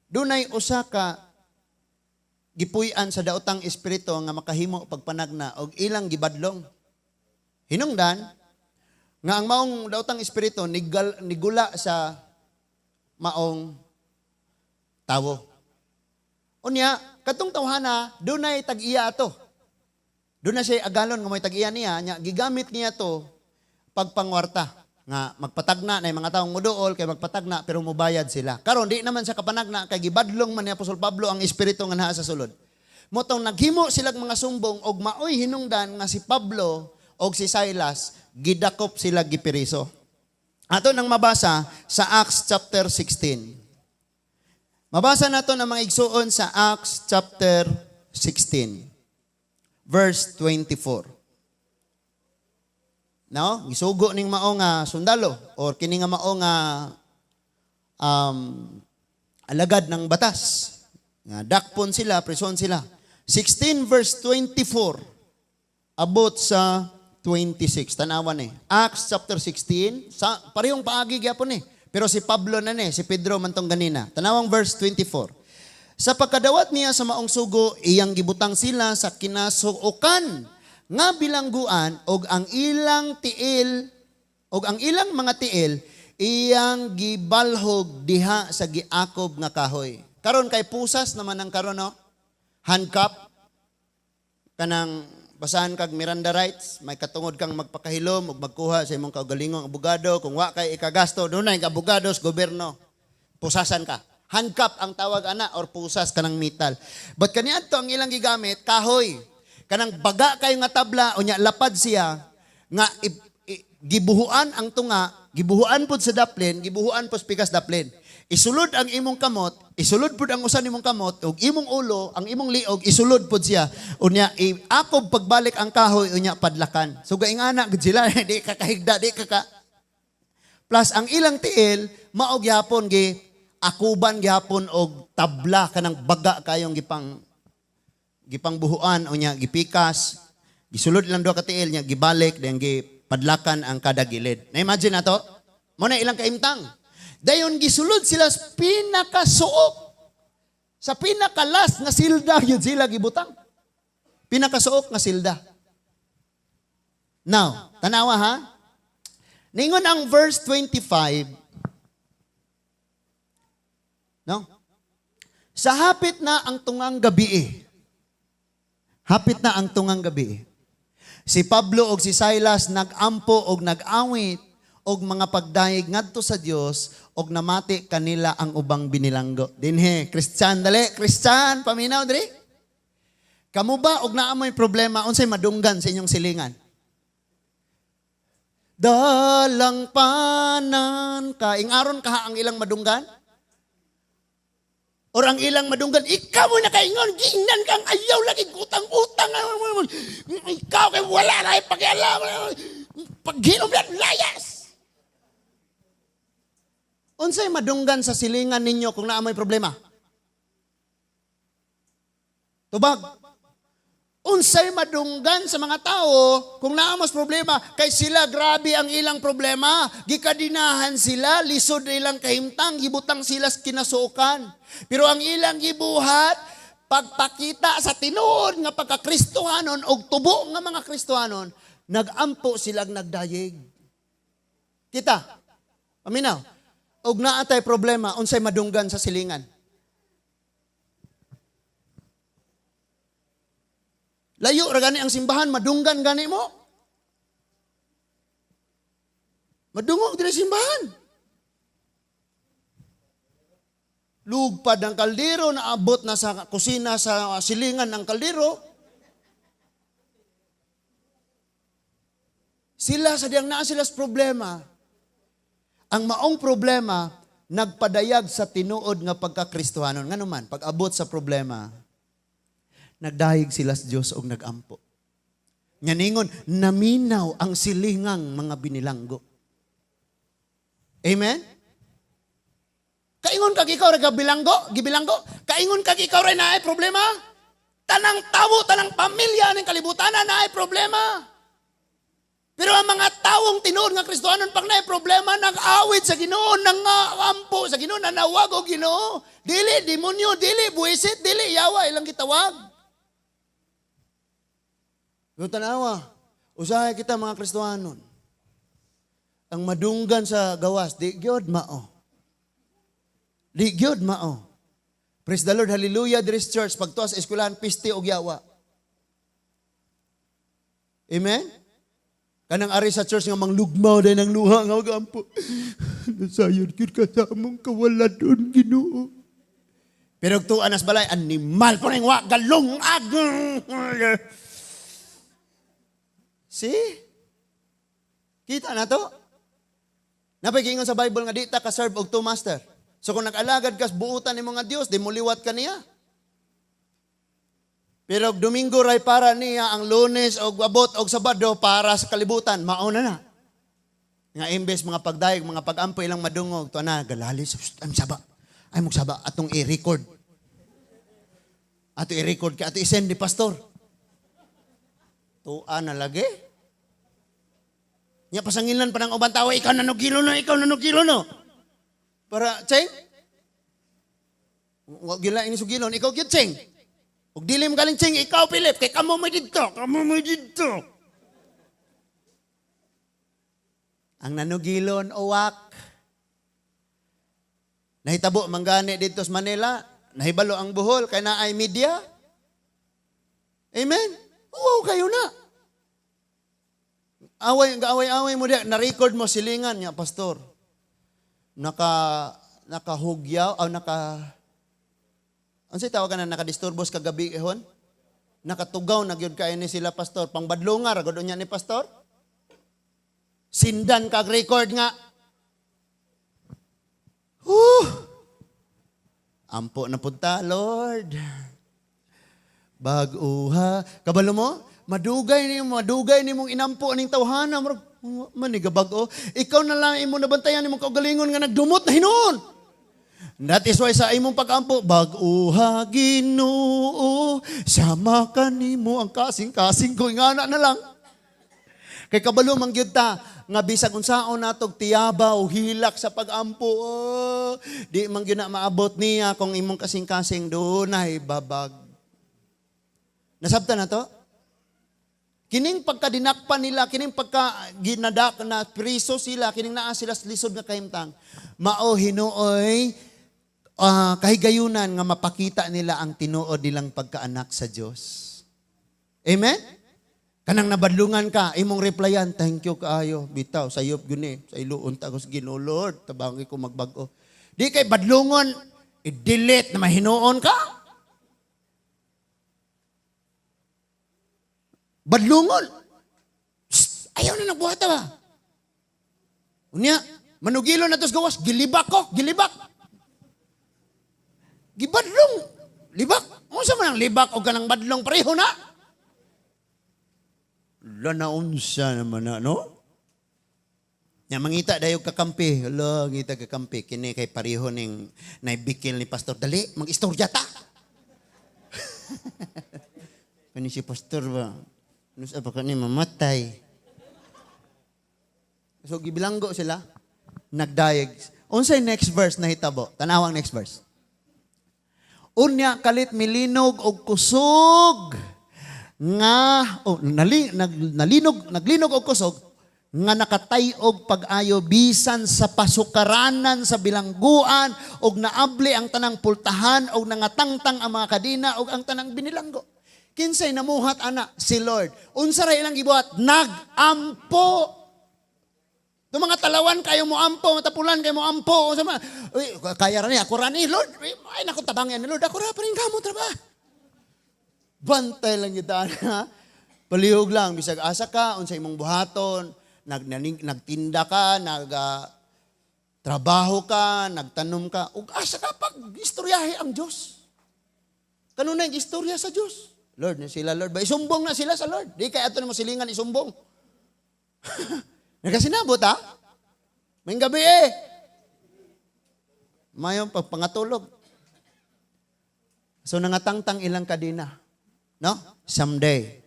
Speaker 1: dunay usa ka gipuy-an sa daotang espiritu nga makahimo pagpanagna og ilang gibadlong. Hinungdan nga ang maong daotang espiritu nigula sa maong tawo. Unya, katong tawhana, dunay tag-iya ato. Dunay siya agalon nga may tag-iya niya, nya gigamit niya to pagpangwarta nga magpatagna na yung mga taong muduol kay magpatagna pero mubayad sila. Karon di naman sa kapanagna kay gibadlong man ni Apostol Pablo ang espiritu nga naa sa sulod. Motong naghimo silang mga sumbong og maoy hinungdan nga si Pablo og si Silas gidakop sila gipiriso. Ato nang mabasa sa Acts chapter 16. Mabasa nato ang mga igsuon sa Acts chapter 16 verse 24. No, gisugo ning mao nga sundalo or kini nga mao nga alagad ng batas. Nga dakpon sila, prison sila. 16 verse 24 abot sa 26. Tanawan eh. Acts chapter 16, parehong paagi gyapon eh. Pero si Pablo na si Pedro mantong ganina. Tanawang verse 24. Sa pagkadawat niya sa maong sugo, iyang gibutang sila sa kinasuokan nga bilangguan og ang ilang tiil og ang ilang mga tiil iyang gibalhog diha sa giakob nga kahoy. Karon kay pusas naman ang karon no. Handcuff kanang basahan kag Miranda rights, may katungod kang magpakahilom ug magkuha sa imong kaugalingong abogado kung wa kay ikagasto dunay ka abogado sa gobyerno. Pusasan ka. Handcuff ang tawag ana or pusas kanang metal. But kaniadto ang ilang gigamit kahoy. Kanang baga kayo nga tabla unya lapad siya nga gibuhuan ang tunga, gibuhuan pud sa daplin, gibuhuan pud sa pikas daplin. Isulod ang imong kamot, isulod pud ang usa nimong kamot, ug imong ulo, ang imong liog, isulod pud siya. Unya, akob pagbalik ang kahoy, unya padlakan. So gaingana gud sila, di ka kahigda, di ka ka. Plus, ang ilang tiil, maog yapon gi, akuban gyapon og tabla kanang baga kayong gipang buhuan, unya, gipikas, gisulod lang duha ka tiil niya, gibalik, then gipadlakan ang kada gilid. Na-imagine na to? Muna ilang kaimtang. Dayon gisulod sila sa pinakasuok. Sa pinakalas nga silda yun sila gibutang. Pinakasuok nga silda. Now, tanawa ha? Ningon ang verse 25. No? Sa hapit na ang tungang gabi. Hapit na ang tungang gabi. Si Pablo og si Silas nagampo og nagawit og mga pagdayeg ngadto sa Dios og namati kanila ang ubang binilanggo. Dinhe, Christian dali, Christian, paminaw diri. Kamo ba og naa may problema unsay madunggan sa inyong silingan? Dalang panan ka ingaron ka ang ilang madunggan? Or ang ilang madunggan, ikaw mo na kaingon, giingnan kang ayaw lagi utang-utang. Ikaw kay wala na pakialam. Paghinom yan, layas. Unsay madunggan sa silingan ninyo kung naa may problema? Tubag. Unsay madunggan sa mga tao kung naa mas problema kay sila grabe ang ilang problema, gikadinahan sila, lisod ilang kahimtang, gibutang sila sa kinasuokan. Pero ang ilang gibuhat pagpakita sa tinuod nga pagkakristohanon og tubo nga mga Kristohanon, nagampo silang nagdayeg. Kita. Paminaw. Og naatay problema, unsay madunggan sa silingan. Layo ra gani ang simbahan, madunggan gani mo. Madungog diri simbahan. Lugpad ang kaldero, naabot na sa kusina sa silingan ng kaldero. Sila sa diyang naa sila sa problema. Ang maong problema, nagpadayag sa tinuod nga pagkakristohanon. Nga naman, pag abot sa problema, nagdahig sila sa Diyos og nagampo. Nyaningon, naminaw ang silingang mga binilanggo. Amen? Kaingon kag ikaw ra gibilanggo? Kaingon kag ikaw ra naay problema? Tanang tawo, tanang pamilya ning kalibutan naay problema. Pero ang mga tawong tinuod nga Kristohanon pag naay problema nag-awit sa Ginoo, nangampo sa Ginoo, nanawag og Ginoo. Dili demonyo, dili buwisit, dili yawa ilang gitawag. Yung tanawa, usahay kita mga Kristohanon. Ang madunggan sa gawas, di gyud mao. Di gyud mao. Praise the Lord, hallelujah, Dris Church, pagtuas sa eskwelahan, piste og yawa. Amen? Kanang ari sa church nga manglugmaw dahil ng luha nga magampo. Nasayod yun ka sa among kawaladon, Ginoo. Pero tuan nas balay, animal po rin wa, galong agong. See? Kita na to? Napagingon sa Bible nga di ta ka-serve og two master. So kung nag-alagad ka sa buutan ni mga Dios, di mo liwat ka niya. Pero Domingo ray para niya, ang Lunes o abot o Sabado para sa kalibutan, mauna na. Nga imbes mga pagdayeg, mga pagampo ilang madungog, to na, galalis, ay magsaba, atong i-record. Ato i-record ka, ato i-send ni pastor. Tuan na lagi. Nya pasangilan pa ng ubang tao, ikaw nanugilo no. Para, Cheng? Wag gila ini sugilon, ikaw gyud Cheng. Ug dili mo galing Cheng, ikaw Philip, kay kamo mo dito. Ang nanugilon uwak. Nahitabo manggani dito sa Manila, nahibalo ang buhol kay naay media. Amen. Wow, kayo na. Away mo diya, na-record mo silingan niya, pastor. Nakahugyaw, Unsay tawag ka na nakadisturbos kagabi ehon? Nakatugaw na gyud kay ni sila pastor. Pangbadlongar gud unya ni pastor. Sindan kag record nga.
Speaker 2: Ampo na punta, Lord. Bag-uha. Kabalo mo? Madugay ni mong inampo aning tawhana. Maniga bag-o. Ikaw na lang imo nabantayan ni mong kaugalingon nga nagdumot na hinuon. That is why sa imong pag-ampo, bag-uha Ginoo, sama ka nimo ang kasing-kasing ko, ingana na lang. Kay kabalo mangyud ta nga bisag unsaon natog tiyaba o hilak sa pag-ampo, di man gyud na maabot niya kung imong kasing-kasing dunay babag. Nasabtan na to? Kining pagkadinakpan nila, kining pagka ginadak na priso sila, kining naa sila sa lisod nga kahimtang, mao hinuoy kahigayunan nga mapakita nila ang tinuod nilang pagkaanak sa Dios. Amen? Kanang nabadlungan ka, imong replyan, thank you kaayo, bitaw, sayop guni, sa iluon ta ko sa Ginoo, Lord, tabangi ko magbag-o. Di kay badlungon, i-delete na mahinuon ka. Badlungon. Psst, ayaw na nagbuhata ba? Unya, manugilo na tos gawas, gilibak ko, gilibak. Gibadlong, libak. Unsa man ang libak o kanang badlong pareho na? Lanaunsa naman na, no? Nya mangita dayo kakampi. Hala, ngita kakampi. Kini kay pareho ning naibikil ni pastor. Dali, mag-istorya ta. Kani si pastor ba? Nus apa kani mamatay. So gibilanggo sila. Nagdayeg. Unsay next verse na hitabo? Tanawang next verse. Unya kalit milinog og kusog nga naglinog og kusog nga nakatay-og pag-ayo bisan sa pasukaranan sa bilangguan og naabli ang tanang pultahan og nangatangtang ang mga kadina og ang tanang binilanggo. Kinsay namuhat ana? Si Lord. Unsa ra ilang gibuhat? Nagampo. Ito mga talawan kayo mo ampo, matapulan kayo mo ampo. Sama, kaya rin ako rin Lord. Ay, naku, tabangyan ni Lord. Ako rin pa rin kamo, traba. Bantay lang kita na. Palihog lang, bisag asa ka, unsay imong buhaton, nagtinda ka, trabaho ka, nagtanom ka, ug asa ka pag istoryahe ang Diyos. Kanuna yung istorya sa Diyos. Lord, sila Lord. Ba, isumbong na sila sa Lord. Di kaya ito na masilingan, isumbong. Nagasinabot ha? May gabi Mayong pagpangatulog. So nangatangtang ilang kadina. No? Someday.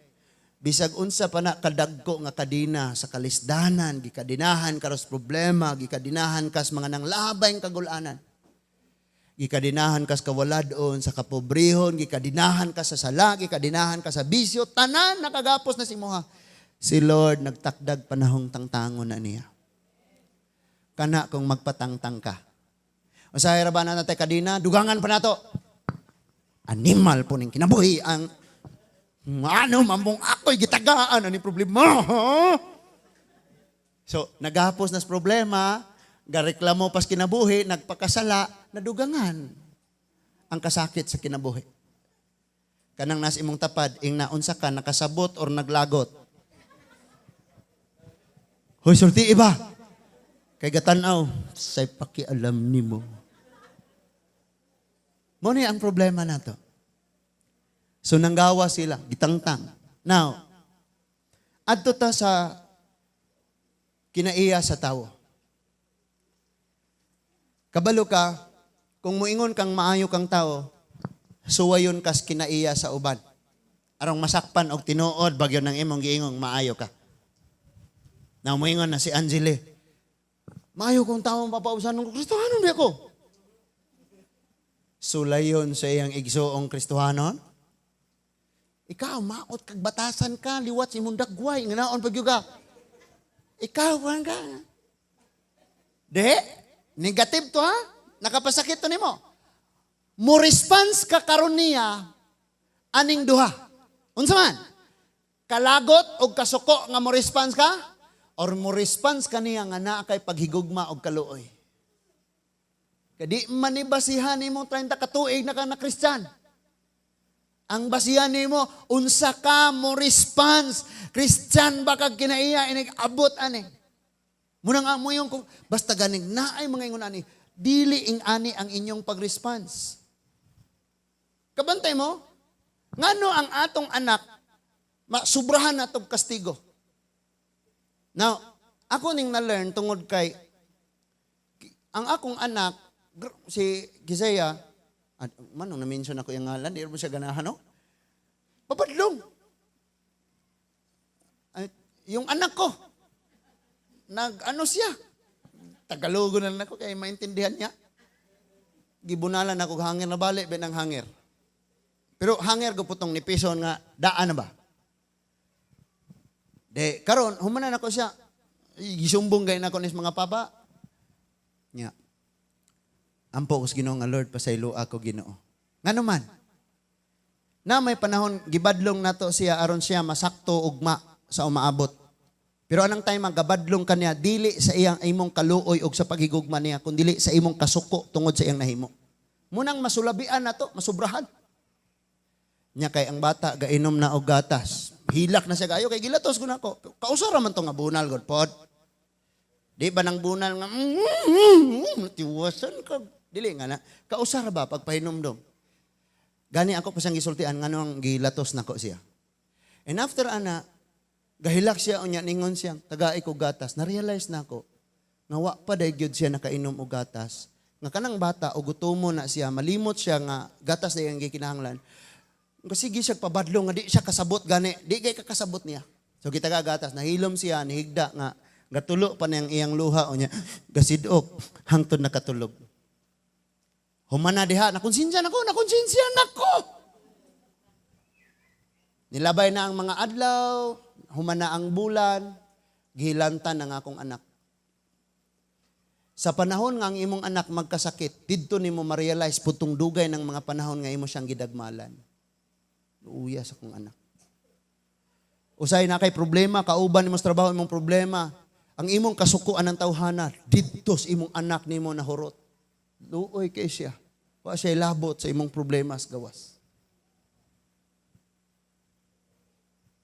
Speaker 2: Bisag unsa pa na kadagko nga kadina sa kalisdanan, gikadinahan karos problema, gikadinahan kas mga nanglabay kagulanan. Gikadinahan kas kawaladon sa kapobrehon, gikadinahan kas sa sala, gikadinahan kas sa bisyo, tanan nakagapos na si moha. Si Lord nagtakdag panahong tangtangon na niya. Kana kung magpatangtang ka. Usahay ra ba na natay kadina, dugangan pa nato. Animal po ning kinabuhi ang mambong ako'y gitagaan ani problema. So, naghapos na sa problema, gareklamo pas kinabuhi, nagpakasala, nadugangan ang kasakit sa kinabuhi. Kanang nas imong tapad, ing naunsa ka, nakasabot or naglagot. Hoy, sulti iba. Kay gatanaw, say pakialam nimo. Mo ni ang problema nato. So nanggawa sila, gitangtang. Now, adto ta sa kinaiya sa tawo. Kabalo ka, kung muingon kang maayo kang tao, suwayon kas kinaiya sa uban. Arong masakpan og tinuod bagyo ng imong giingong maayo ka. Now, moingon na si Angeli, maayo kong taong papausan ng Kristohanon di ako. Sulayon sa iyang igsoong Kristohanon. Ikaw, maot kag batasan ka, liwat si imong dagway, nganaon pagyuga. Ikaw, ka. De, negative to ha? Nakapasakit to nimo. Mo response ka karon niya, aning duha. Unsa man? Kalagot o kasuko nga mo response ka? Or mo response kaniya nga naa kay paghigugma og kaluoy. Kadi man ni basihan nimo 30 ka tuig na ka na Kristyan. Ang basihan nimo unsa ka mo response. Kristyan ba kag kinaiya inig abot ani. Munang amo yung basta ganing naay mga ingon ani, dili ing ani ang inyong pag-response. Kabantay mo? Ngano ang atong anak masubrahan na itong kastigo? Now, ako ning na-learn tungod kay ang akong anak, si Gisaya, manong na-mention ako yung ngalan, di mo siya ganahan, no? Babadlong. Yung anak ko, ano siya? Tagalogo na lang ako kaya maintindihan niya. Gibunalan ako hangir na bali, benang hangir. Pero hangir ko putong ni Pison nga, daan na ba? De, karon humanan ako siya. Gisumbong gay na ako nis mga papa. Nya. Ampo ko sa Ginoo nga Lord, pasaylo ako Ginoo. Ngano man? Na may panahon, gibadlong nato siya, aron siya masakto ugma sa umaabot. Pero anang time magabadlong kaniya, dili sa iyang imong kaluoy o sa paghigugma niya, kundi sa imong kasuko tungod sa iyang nahimo. Munang masulabian na to, masubrahan. Nya kay ang bata, gainom na og gatas. Hilak na siya kayo, kay gilatos ko na ako. Kausara man to nga bunal, God pod. Di ba nang bunal nga, tiwasan ka. Dili nga na. Kausara ba, pagpahinomdom. Gani ako pasang gisultian, nga nung gilatos na ko siya. And after ana, gahilak siya, unya ningon siya, tagai ko gatas. Na-realize na ako, nga wa pa day gyud siya nakainom og gatas. Nga kanang bata, o gutumo na siya, malimot siya nga gatas na yung gikinahanglan. Kasi siya pabadlo nga di siya kasabot gani, di kay kakasabot niya. So kita gatas, nahilom siya, nihigda nga, gatulo pa niyang iyang luha, unya, gasidok, hangtod nakatulog. Humana diha, nakonsensya nako. Nilabay na ang mga adlaw, humana ang bulan, gihilantan ang akong anak. Sa panahon nga ang imong anak magkasakit, didto nimo ma-realize putong dugay ng mga panahon nga imo siyang gidagmalan. Luuya sa akong anak. Usay na kay problema, kauban nimo sa trabaho imong problema, ang imong kasukuan ng tawhana, didto sa imong anak nimo nahurot. Luoy kay siya. Wa siya labot sa imong problema sa gawas.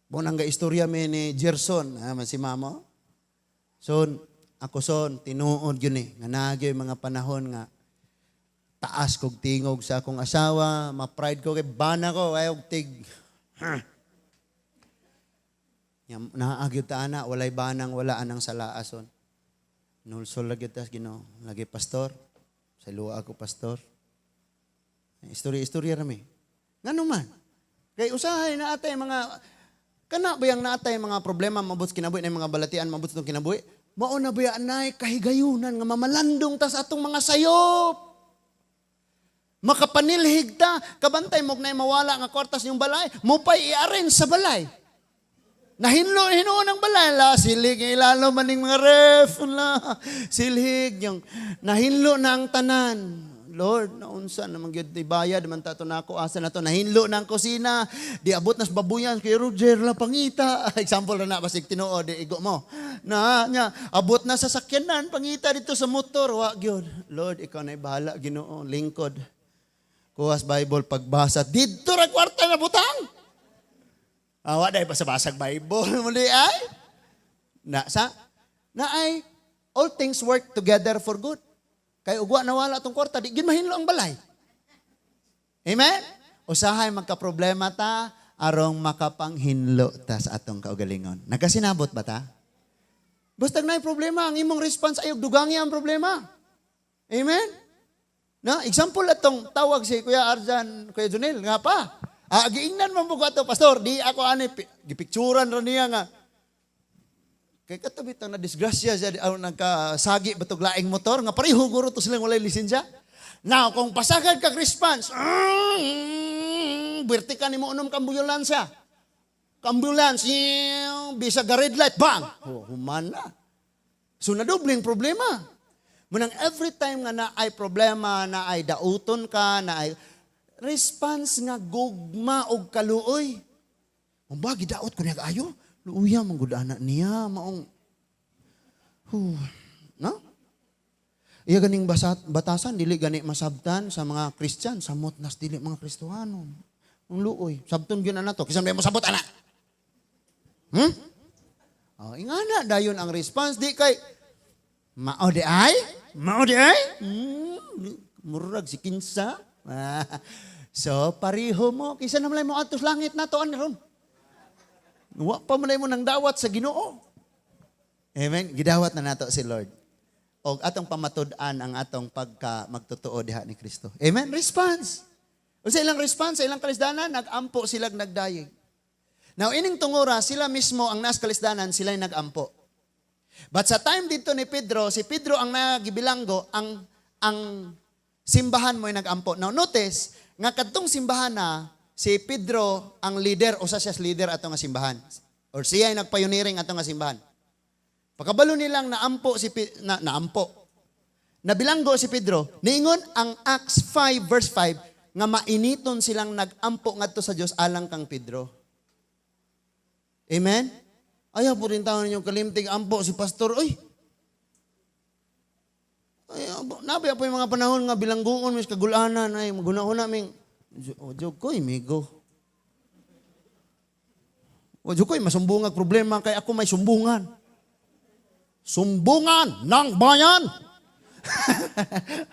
Speaker 2: Bunang ga istorya mi ni Gerson, si mamo. Ako tinuod yun nga nagyo yung mga panahon nga taas kog tingog sa akong asawa, ma-pride ko kay bana ko, ayog tig. Naagyod ta ana, walay banang wala anang salaason. Nulsol lagi tas Ginoo, lagi pastor. Sa luwa ako pastor. Istorya rami. Ngano man? Kay usahay na atay mga kana ba yang naatay mga problema mabot kinabuhi na mga balatian mabot tong kinabuhi? Mao na ba anay kahigayunan nga mamalandong ta sa atong mga sayop. Makapanilhig ta, kabantay mo na mawala nga kwartas yung balay, mo pa i-arrange sa balay. Hinuon ang balay, silig ilalo maning mga ref, silhig yung nahinlo na ang tanan. Lord, naunsa naman gyud ibayad man tato nako asa na to nahinlo na ang kusina, di abot nas babuyan kay Roger la pangita. Example na basig tinuod di igo mo. Nya abot na sa sakyanan pangita dito sa motor wa gyud. Lord, ikaw na bahala Ginoo, lingkod. Kuwas Bible pagbasa didto ra kwarta na butang. Wa day pa sa basag Bible mo di ay. Na ay all things work together for good. Kay ugwa nawala tong kwarta, di gid mahinlo ang balay. Amen? Usahay magka-problema ta, arong makapanghinlo ta sa atong kaugalingon. Nagasinabot ba ta? Basta na problema, ang imong response ayog dugangi ang problema. Amen? Na, example atong tawag si Kuya Arjan, Kuya Junel, nga pa. Giingnan man mo ko ato, Pastor, di ako gipicturan ron niya nga. Kay katabit ang na-disgrasya siya, nagkasagi batog laing motor, nga pareho guro to silang walay lisensya. Now, kung pasagad kag response, birtika ni mo unom kambulansya. Ambulance, bisa ga red light, bang! Humana. So, nadubling problema. Munang every time nga na ay problema, na ay dauton ka, na ay response nga gugma og kaluoy. Ang bagi daot ko niya ayo. Luuya, manggudana niya, maong, no? Iya ganing batasan, dili gani masabtan sa mga Christian, samot nas dili mga Kristohano. Ang luoy, sabton yun na to, kisan mo sabot, anak? Ingana, dayon ang response, di kay, mao di ay? Murag si Kinsa? So, pariho mo. Kisa naman mo atos langit na to, ron. Wa pa man mo nang dawat sa Ginoo. Amen. Gidawat na nato si Lord. O atong pamatud-an ang atong pagka magtotoo diha ni Kristo. Amen. Response. O sa ilang response, sa ilang kalisdanan, nag-ampo sila nagdayeg. Now, ining tungura, sila mismo ang nas kalisdanan, sila nag-ampo. But sa time dito ni Pedro, si Pedro ang nagibilanggo, ang simbahan mo ay nag-ampo. Now, notice, nga kadtong simbahan na, si Pedro ang leader, o sa siyas leader ato nga simbahan. Or siya ay nagpioneering ato nga simbahan. Pagkabalo nilang naampo, nabilanggo si Pedro, niingon ang Acts 5 verse 5, nga mainiton silang nag-ampo ngadto sa Dios alang kang Pedro. Amen? Ayaw po rin taon ninyong kalimtig ampo si pastor. Uy! Nabi po yung mga panahon nga bilangguon, mis kagulanan, ay magunahon namin. Jog ko'y, migo. Jog ko'y, masumbungag problema, kaya ako may sumbungan. Sumbungan ng bayan!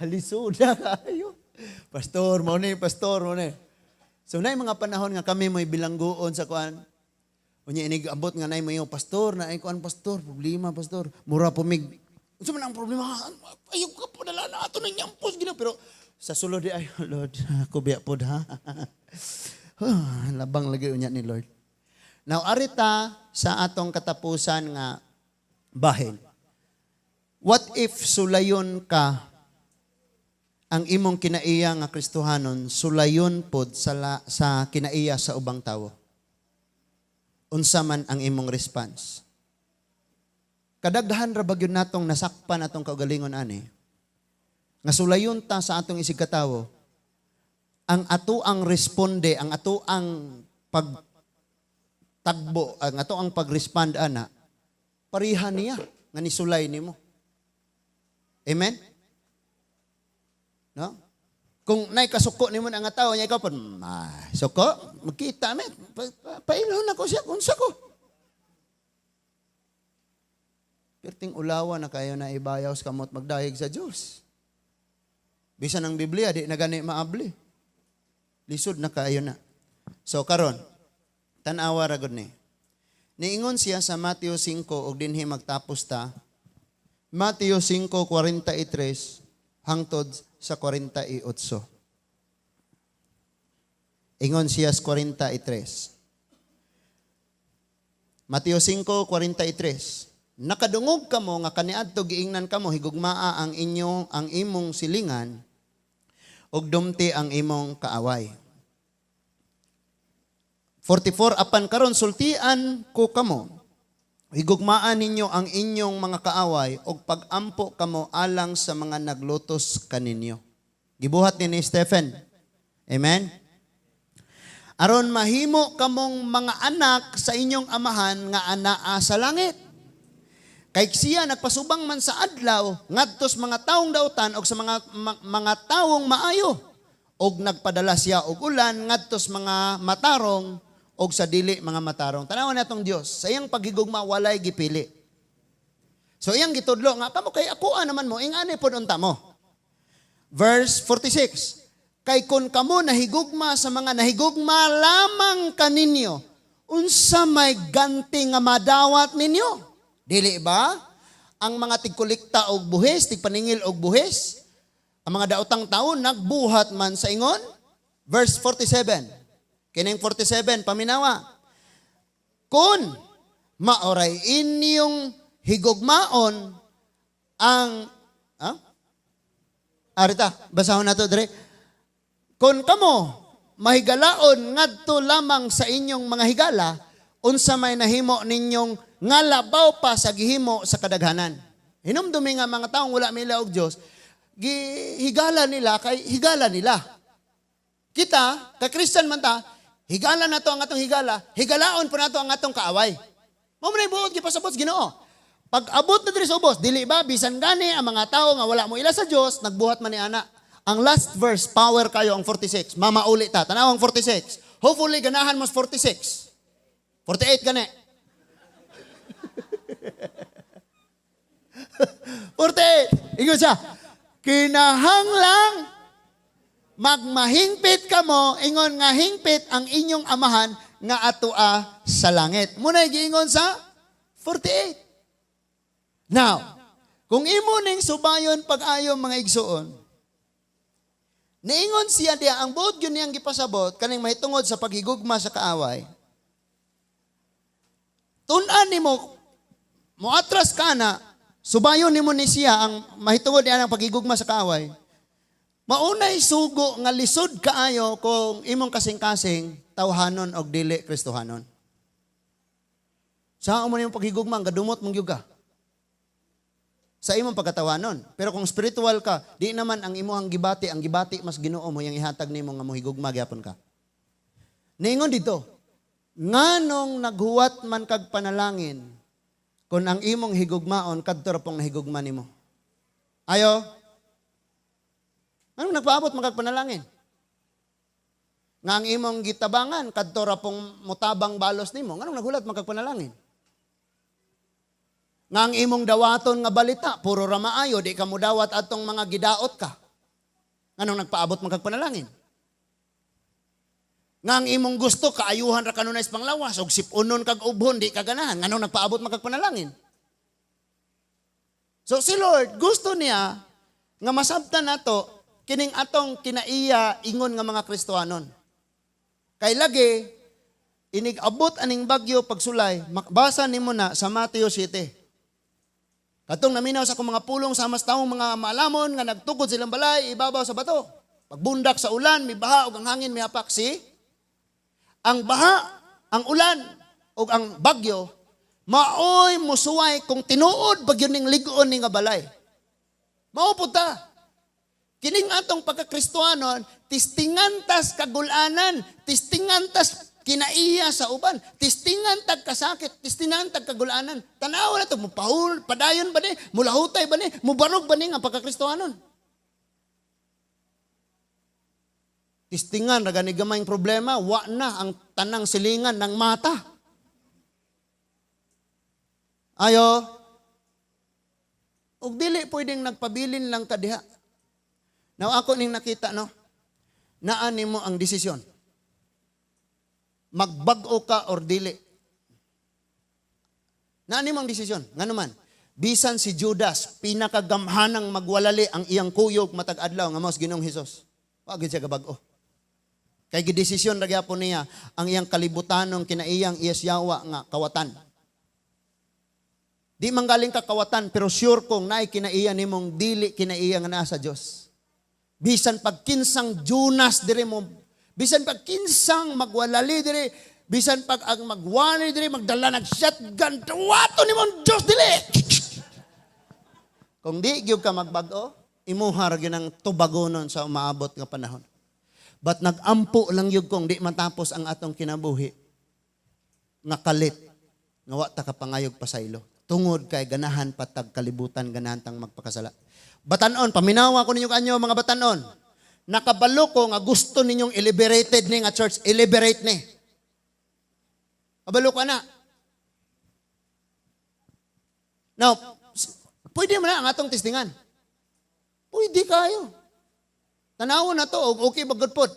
Speaker 2: Halisuda kayo. Pastor, mo ni. So, na mga panahon nga kami may bilangguon sa kuan. Unya inigabot nga nay mayo pastor, na ay kuan pastor, problema pastor. Mura pumig. Unsa man ang problema? Ayaw ka po dala na ato nang nyampos gina pero sa sulod di ay Lord, ako biya pod ha. Labang lagi unya ni Lord. Now arita sa atong katapusan nga bahin. What if sulayon ka ang imong kinaiya nga Kristohanon, sulayon pod sa kinaiya sa ubang tawo? Unsa man ang imong response? Kadaghan ra bagyon natong nasakpan atong kaugalingon ani. Nga sulayon ta sa atong isig katawo, ang atoang responde, ang atoang pagtagbo, ang atoang pagrespond ana, parihan niya nga nisulay nimo. Amen? No? Kung nay kasuko nimo ang tawo nya ikaw pud, suko, magkita met. Pailhon ako siya unsa ko. Perting ulawa na kayo na ibayaw sa kamot magdayeg sa Dios. Bisan ang Biblia di na gani maabli. Lisod na kayo na. So karon, tan-awa ra gud ni. Niingon siya sa Mateo 5 og dinhi magtapos ta. Mateo 5:43 hangtod sa 48. Ingon siya sa 43. Mateo 5:43. Nakadungog kamo nga kaniadto giingnan kamo higugmaa ang imong silingan ug dumti ang imong kaaway. 44 apan karon sultian ko kamo higugmaan ninyo ang inyong mga kaaway ug pag-ampo kamo alang sa mga naglutos kaninyo. Gibuhat ni Stephen. Amen. Aron mahimo kamong mga anak sa inyong amahan nga anaa sa langit. Kay siya nagpasubang man sa adlaw ngadtos mga taong dautan og sa mga taong maayo og nagpadala siya og ulan ngadtos mga matarong og sa dili mga matarong. Tanawon natong Dios, sa iyang paghigugma walay gipili. So iyang gitudlo nga kamo kay akoa naman mo ingani pod unta mo. Verse 46. Kay kun kamo nahigugma sa mga nahigugma lamang kaninyo, unsa may ganti nga madawat ninyo? Dili ba? Ang mga tigkolekta og buhis, tigpaningil og buhis, ang mga daotang taon nagbuhat man sa ingon. Verse 47. Kining 47 paminawa. Kun maoray inyong higugmaon ang arita, basahon nato dire. Kun kamo mahigalaon ngadto lamang sa inyong mga higala, unsa may nahimo ninyong nga labaw pa sa gihimo sa kadaghanan. Hinumdumi nga mga taong wala mila og Dios, higala nila kay higala nila. Kita, kay Christian man ta, higala nato ang atong higala, higalaon pa nato ang atong kaaway. Mao man buot gipasabot Ginoo. Pag abot na diri sa ubos, dili ba bisan gani ang mga tao nga wala mo ila sa Dios, nagbuhat man ni ana. Ang last verse, power kayo ang 46. Mamauli ta. Tanaw ang 46. Hopefully ganahan mo 46. 48 gani. 48. Ingon siya, kinahanglang magmahingpit kamo, ingon nga hingpit ang inyong amahan nga atua sa langit. Muna giingon sa 48. Now, kung imo ning subayon pag-ayo mga igsuon, niingon siya diya, ang buot yun niyang gipasabot, kaning mahitungod sa paghigugma sa kaaway, tunan ni mo atras ka na, subayon ni mo ni siya, ang mahitungod niya ng paghigugma sa kaaway, maunay sugo nga lisod kaayo kung imong kasing-kasing, tawhanon o dili Kristohanon. Saan mo niyong paghigugma, ang gadumot mong yuga? Sa imong pagkatawanon. Pero kung spiritual ka, di naman ang imuhang gibati, ang gibati mas Ginoo mo, yung ihatag nimo nga mohigugma gyapon ka. Ningon dito, nganong naghuwat man kag panalangin, kung ang imong higugmaon, kadto ra pong nahigugma nimo. Ayo? Anong nagpaabot man kag panalangin? Nga ang imong gitabangan, kadto ra pong mutabang balos nimo. Nganong naghulat man kag panalangin? Nga ang imong dawaton nga balita, puro ra maayo, di ka mo dawat atong mga gidaot ka. Anong nagpaabot man kag panalangin? Nga ang imong gusto, kaayuhan ra kanunay sa panglawas, og sipunon kag ubhon, di ka ganahan. Anong nagpaabot man kag panalangin? So si Lord, gusto niya nga masabtan nato kining atong kinaiya ingon nga mga Kristohanon. Kay lagi, inig-abot aning bagyo pagsulay, makbasa nimo na sa Mateo 7. Katong naminaw sa akong mga pulong sa mas taong mga maalamon nga nagtukod silang balay, ibabaw sa bato. Pagbundak sa ulan, may baha o ang hangin may hapak. Ang baha, ang ulan o ang bagyo, maoy musuway kung tinuod bagyo ning ligon ning nga balay. Maupunta. Kining atong pagkakristohanon, tistingantas kagulanan, tistingantas kinaiya sa uban, tistingan tag kasakit, tistingan tag kagulanan. Tanaw na to, mupahul, padayon ba ni, mulahutay ba ni, mubarog ba ni nga pagkakristohanon? Tistingan, ragani gamayng problema, wa na ang tanang silingan ng mata. Ayo, ug dili pwedeng nagpabilin lang ka diha. Now ako ning nakita, no, naani mo ang desisyon. Magbag-o ka or dili. Naani mo ang desisyon? Nga naman, bisan si Judas, pinakagamhanang magwalali ang iyang kuyog matag adlaw nga mas Ginoong Hesus. Wa gyud siya kabag-o. Kay gidesisyon ra gyapon niya ang iyang kalibutanong kinaiyang iyasyawa nga kawatan. Di manggaling ka kawatan pero sure kong naay kinaiya nimong dili kinaiya nga naa sa Dios. Bisan pagkinsang Jonas dire mo, bisan pag kinsang magwalali dire, bisan pag ang magwalali dire, magdala ng shotgun, tuwato ni mong Diyos dili. Kung di gyud ka magbago, imuhar gyud ang tubagonon sa umaabot nga panahon. But nagampo lang yun kung di matapos ang atong kinabuhi, nga kalit, nga wa ta kapangayog pasaylo. Tungod kay ganahan patag kalibutan, ganahan tang magpakasala. Batanon, paminawa ko ninyo kanyo mga batanon. Nakabalo ko nga gusto ninyong liberated ni nga church, liberate ni. Kabalo ka na. Now, pwede mo na ang atong testingan. Pwede kayo. Tanawon na to, okay ba good pod?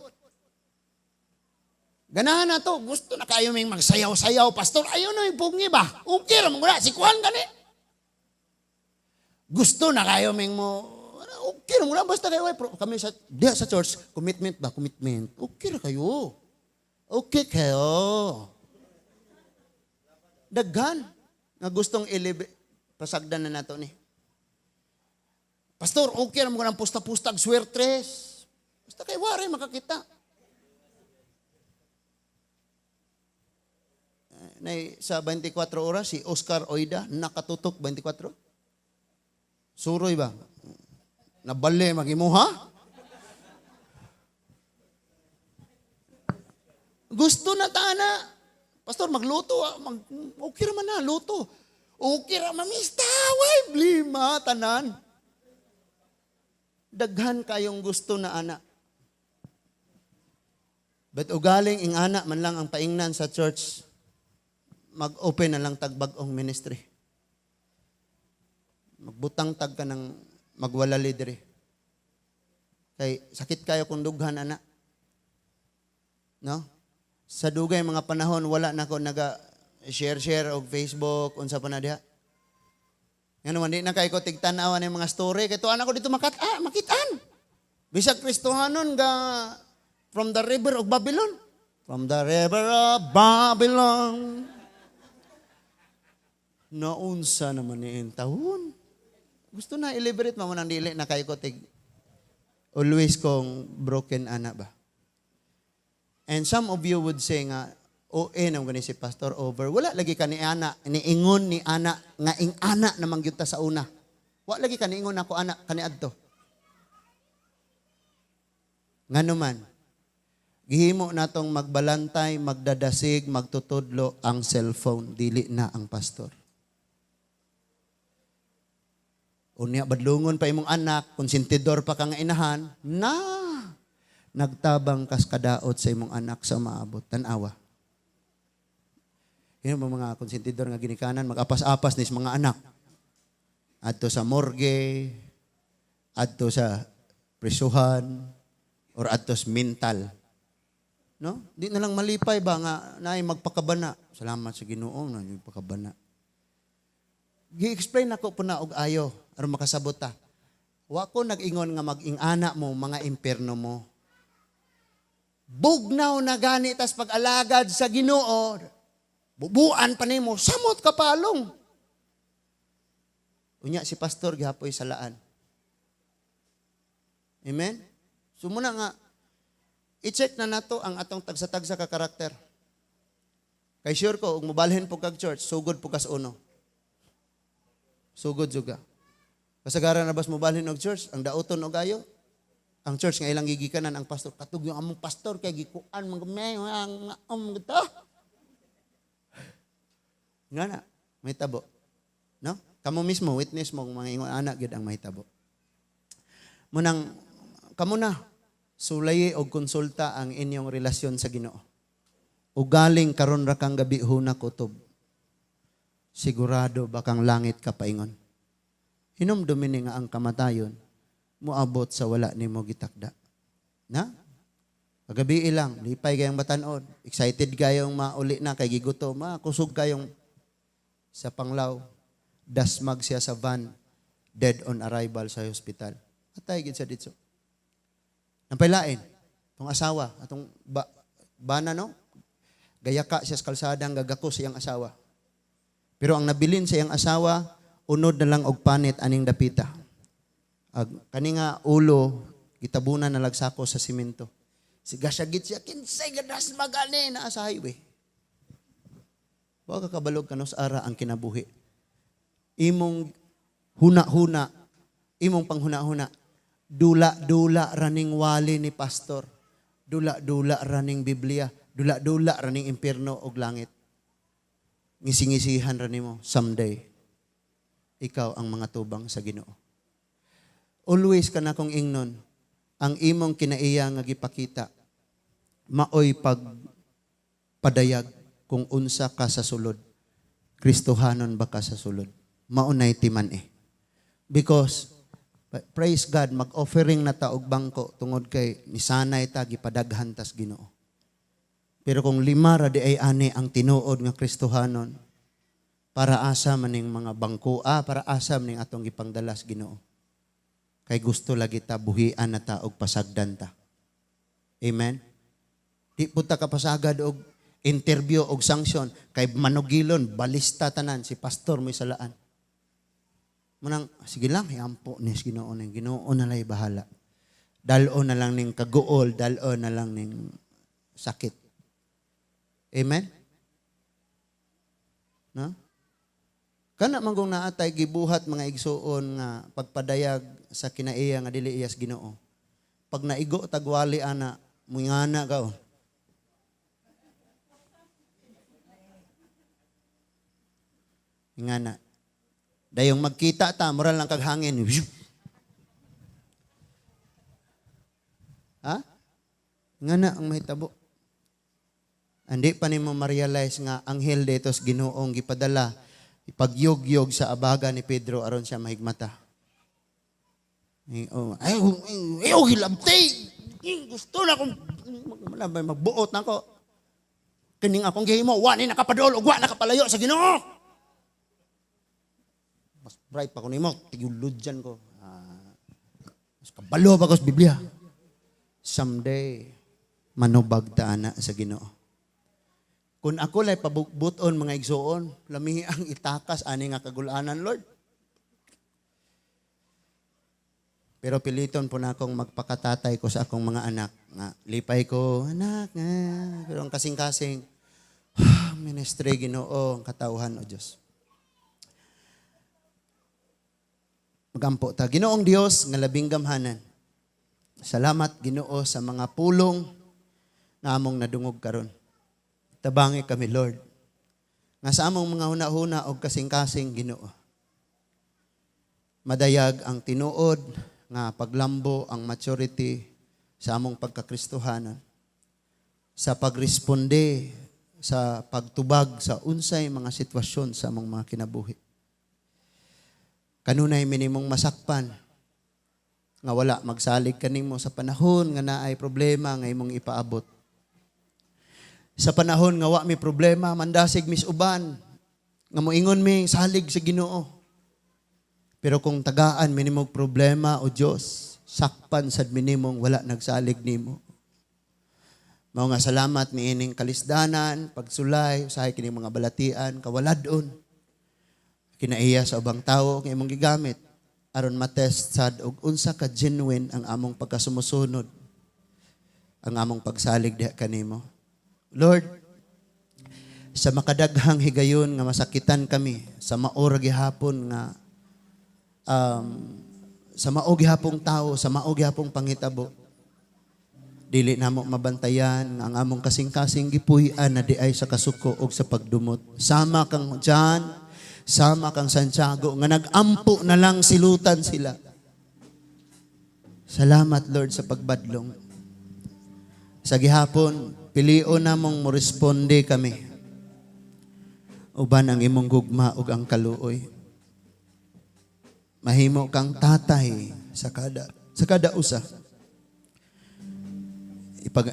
Speaker 2: Ganahan na to, gusto na kayo may magsayaw-sayaw, pastor, ayaw na yung pungi ba? Okay raman ko na, si Juan gani. Gusto na kayo may mo, okay raman ko na, basta kayo, kami sa church, commitment ba? Commitment. Okay na kayo. Okay kayo. Daghan, nga gustong pasagdan na nato ni. Pastor, okay raman ko ng pusta-pustag, swertres. Basta kayo, wari, makakita. Sa 24 oras, si Oscar Oida, nakatutok 24. Suroy ba? Nabali, magimuha? Gusto na tana. Pastor, magluto. Okay raman na, luto. Okay raman, mista, way, blima, tanan. Daghan kayong gusto na ana. But ugaling ing ana, man lang ang paingnan sa church, mag-open na lang tagbag-ong ministry. Magbutang tag ka ng magwalali diri. Kay sakit kayo kung dughan ana. No? Sa dugay mga panahon wala na ko naga share og Facebook unsa pa na diha. Ngano man di na kay ko tigtan-aw ani mga story kay tuan ako dito makitaan. Bisag Kristohanon ga from the river of Babylon. From the river of Babylon. Naunsa naman ni tahon. Gusto na i-liberate mo nang dili na kay ko tig always kong broken ana ba. And some of you would say nga, nang gani si Pastor over. Wala lagi ka ni ana, niingon ni ana, nga ing ana namang gyud ta sa una. Wala lagi ka niingon ako ana, kaniadto. Ngano man, gihimo natong magbalantay, magdadasig, magtutudlo ang cellphone, dili na ang pastor. Unya badlungon pa imong anak, konsentidor pa ka nga inahan, nagtabang kas kadaot sa imong anak sa maabot, tanawa. Yun mga konsentidor nga ginikanan, mag-apas-apas nis mga anak. Adto sa morgue, adto sa prisuhan, or adto sa mental. No? Di na lang malipay ba nga naay magpakabana. Salamat sa Ginoo na magpakabana. Gi-explain ako po na og ayo aron makasabot ta. Wa ko nag-ingon nga mag-ingana mo mga imperno mo. Bugnaw na gani tas pag-alagad sa Ginoo. Bubuan pa nimo, samot ka palong. Unya si pastor gihapoy salaan. Amen. So muna nga i-check na nato ang atong tagsa-tagsa ka karakter. Kay sure ko ug mobalhin po kag church, sugod po kas uno. Sugod juga. Kasagaran na bas mobalhin og church, ang dauton og ayo. Ang church nga ilang gigikanan ang pastor, katug yung among pastor kay gikuan magmay ang gito. Nga na, may tabo. No? Kamo mismo, witness mo kung mga ingon anak gid ang mahitabo. Munang, kamo na, sulayi o konsulta ang inyong relasyon sa Ginoo. Ugaling karon ra kang gabi huna kutob. Sigurado bakang langit ka paingon. Hinumdumin nga ang kamatayon, muabot sa wala nimo gitakda. Na? Pagabi ilang, lipay kayong batanon, excited kayong mauli na kay gigutom, kusog kayong sa panglaw, dasmag siya sa van, dead on arrival sa hospital. Atay gid sa ditso. Nampailain, itong asawa, atong bana no, gayaka siya sa kalsadang gagako siyang asawa. Pero ang nabilin sa iyang asawa, unod na lang og panit aning dapita. Kani nga ulo, gitabunan na lagsako sa simento. Sigasagit siya, kinsay gadas magani na sa highway. Huwag kakabalog ka no sa ara ang kinabuhi. Imong huna-huna, imong panghuna-huna, dula-dula raning wali ni pastor, dula-dula raning Biblia, dula-dula raning impierno og langit. Ngising-ngisihan ranin mo, someday, ikaw ang mga tubang sa Ginoo. Always ka na kong ingnon, ang imong kinaiya nga gipakita, maoy pagpadayag kung unsa ka sa sulod. Kristohanon ba ka sa sulod? Maunay timan eh. Because, praise God, mag-offering na ta og bangko tungod kay nisanay ta gipadaghan tas Ginoo. Pero kung lima ra di ay ani ang tinuod nga Kristohanon, para asa maning mga bangko, para asa maning atong gipangdalas Ginoo. Kay gusto lagi ta buhian na ta og pasagdan ta. Amen? Di po ta kapasagad og interview og sanction kay manugilon, balista tanan si pastor mo isalaan. Munang, sige lang, iampo ni Ginoo ning Ginoo na lay bahala. Dalo na lang ning kaguol, dalo na lang ning sakit. Amen? No? Kana manggong naatay gibuhat mga igsuon nga pagpadayag sa kinaiya nga dili iyas Ginoo. Pag naigo tagwali ana, mungana ka. Ingana. Dayong magkita ta, moral lang kag hangin. Ha? Ingana ang mahitabo. Andi pa nimo ma-realize nga anghel detos Ginoong gipadala ipagyog-yog sa abaga ni Pedro aron siya mahigmata. Ayaw hilabti. Gusto na akong magbuot na ako. Kining akong gihimo, wa ni nakapadol, wa nakapalayo sa Ginoo. Mas bright pa ko nimo, tigulod dyan ko. Mas kabalo pa ko sa Biblia. Someday, manubag ta ana sa Ginoo. Kung ako lay pabukbuton mga igsoon, lamihi ang itakas ani nga kagulanan, Lord. Pero piliton po na akong magpakatatay ko sa akong mga anak. Nga, lipay ko, anak nga. Pero ang kasing-kasing, ministry, Ginoo, ang katauhan, o Diyos. Magampo ta. Ginoong Diyos, nga labing gamhanan. Salamat, Ginoo, sa mga pulong na among nadungog karon. Tabangi kami, Lord. Nga sa among mga huna-huna o kasing-kasing, Ginoo. Madayag ang tinuod, nga paglambo ang maturity sa among pagkakristohanan, sa pagresponde, sa pagtubag sa unsay mga sitwasyon sa among mga kinabuhi. Kanunay minimong masakpan, nga wala magsalig kanimo sa panahon nga naay problema nga imong ipaabot. Sa panahon nga wa mi problema, mandasig mis uban, nga moingon mi salig sa Ginoo. Pero kung tagaan minimong problema o Diyos, sakpan sad minimong wala nagsalig nimo. Mao nga salamat niining kalisdanan, pagsulay, usahay kining mga balatian, kawaladon. Kinaiya sa ubang tawo nga imong gigamit aron matest sad og unsa ka genuine ang among pagkasumusunod, ang among pagsalig diha kanimo. Lord, sa makadaghang higayon nga masakitan kami, sa maora gihapon nga sa maogi hapong tao, sa maogi hapong pangitabo, dili namo mabantayan ang among kasing-kasing gipuy-an na di ay sa kasuko o sa pagdumot. Sama kang John, sama kang Santiago, nga nagampo na lang silutan sila. Salamat, Lord, sa pagbadlong. Sa gihapon, pilion namong mo responde kami. Uban ang imong gugma ug ang kaluoy. Mahimo kang tatay sa kada usa.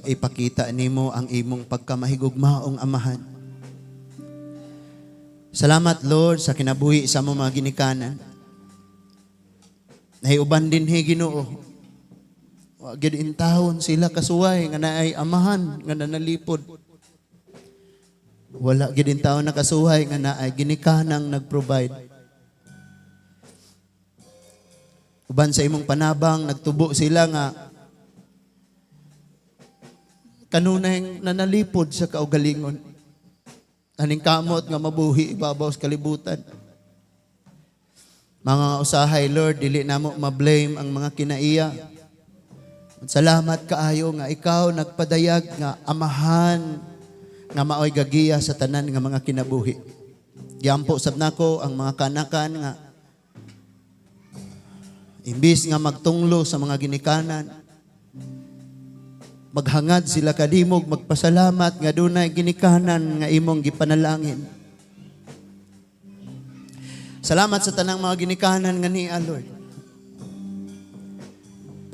Speaker 2: Ipakita nimo ang imong pagkamahigugmaong amahan. Salamat, Lord, sa kinabuhi sa among mga ginikanan. Nahiuban din Ginoo. Wa gyud intawon sila kasuway nga naay amahan nga nanalipod. Wala gyud intawon na kasuway nga naay ginikanang nagprovide. Uban sa imong panabang, nagtubo sila nga kanunay nanalipod sa kaugalingon. Aning kamot nga mabuhi ibabaw sa kalibutan. Mga usahay, Lord, dili namo ma-blame ang mga kinaiya. Salamat kaayo nga ikaw nagpadayag nga amahan nga maoy gagiya sa tanan nga mga kinabuhi. Giampo sab nako ang mga kanakan nga imbis nga magtunglo sa mga ginikanan, maghangad sila kadimog, magpasalamat nga dunay ginikanan nga imong gipanalangin. Salamat sa tanang mga ginikanan nga niya, Lord.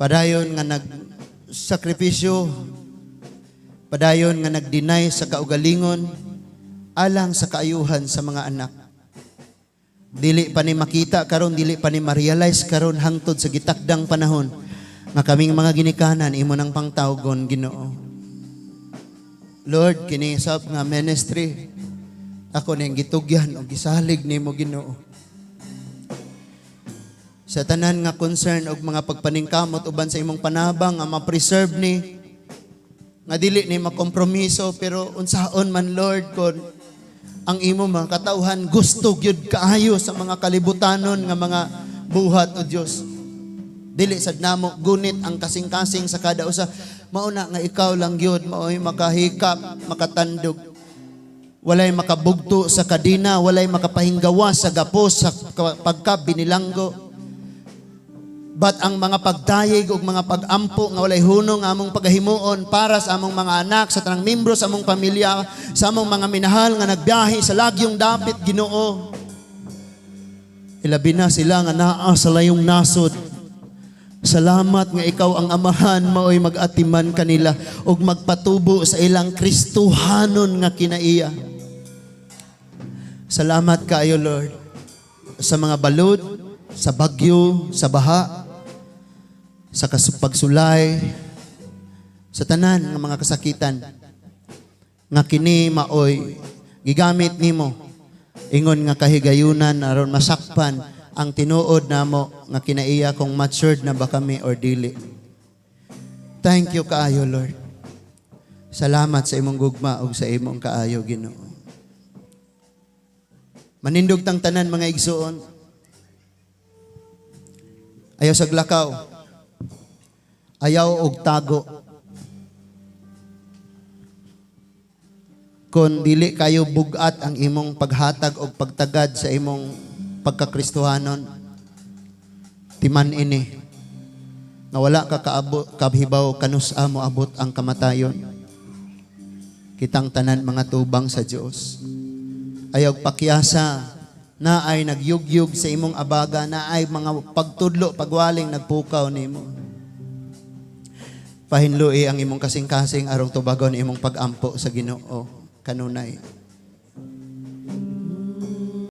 Speaker 2: Padayon nga nagsakripisyo, padayon nga nagdeny sa kaugalingon, alang sa kaayuhan sa mga anak. Dili pa ni makita karon, dili pa ni ma-realize karon hangtod sa gitakdang panahon nga kaming mga ginikanan imo nang pangtawgon, Ginoo. Lord, kini sab nga ministry ako ning gitugyan o gisalig nimo, Ginoo. Sa tanan nga concern og mga pagpaningkamot uban sa imong panabang nga ma-preserve ni nga dili ni makompromiso, pero unsaon man, Lord, kon ang imo mga katauhan gusto gyud kaayo sa mga kalibutanon nga mga buhat, o Dios. Dili sad namo gunit ang kasing-kasing sa kada usa. Mauna nga ikaw lang gyud maoy makahikap, makatandog. Walay makabugto sa kadina, walay makapahinggawa sa gapos sa pagkabinilanggo. But ang mga pagdayeg ug mga pag-ampo nga walay hunong among pagahimuon para sa among mga anak, sa tanang membro sa among pamilya, sa among mga minahal nga nagbiyahe sa lagyong dapit, Ginoo. Ilabi na sila nga naa sa layong nasod,
Speaker 1: Salamat nga ikaw ang amahan maoy mag-atiman kanila ug magpatubo sa ilang Kristohanon nga kinaiya. Salamat kaayo Lord sa mga balod, sa bagyo, sa baha, sa pagsulay, sa tanan ng mga kasakitan nga kini maoy gigamit nimo ingon nga kahigayunan aron masakpan ang tinuod namo nga kinaiya kung matured na ba kami or dili. Thank you kaayo Lord. Salamat sa imong gugma ug sa imong kaayo Ginoo. Manindog tang tanan mga igsuon. Ayaw saglakaw. Ayaw og tago. Kung dili kayo bugat ang imong paghatag o pagtagad sa imong pagkakristohanon, timan ini, na wala ka kahibaw kanus mo abot ang kamatayon. Kitang tanan mga tubang sa Dios. Ayaw pakyasa na ay nagyugyug sa imong abaga, na ay mga pagtudlo, pagwaling nagpukaw nimo. Pahinlui ang imong kasing-kasing arong tubagon imong pagampo sa Ginoo kanunay.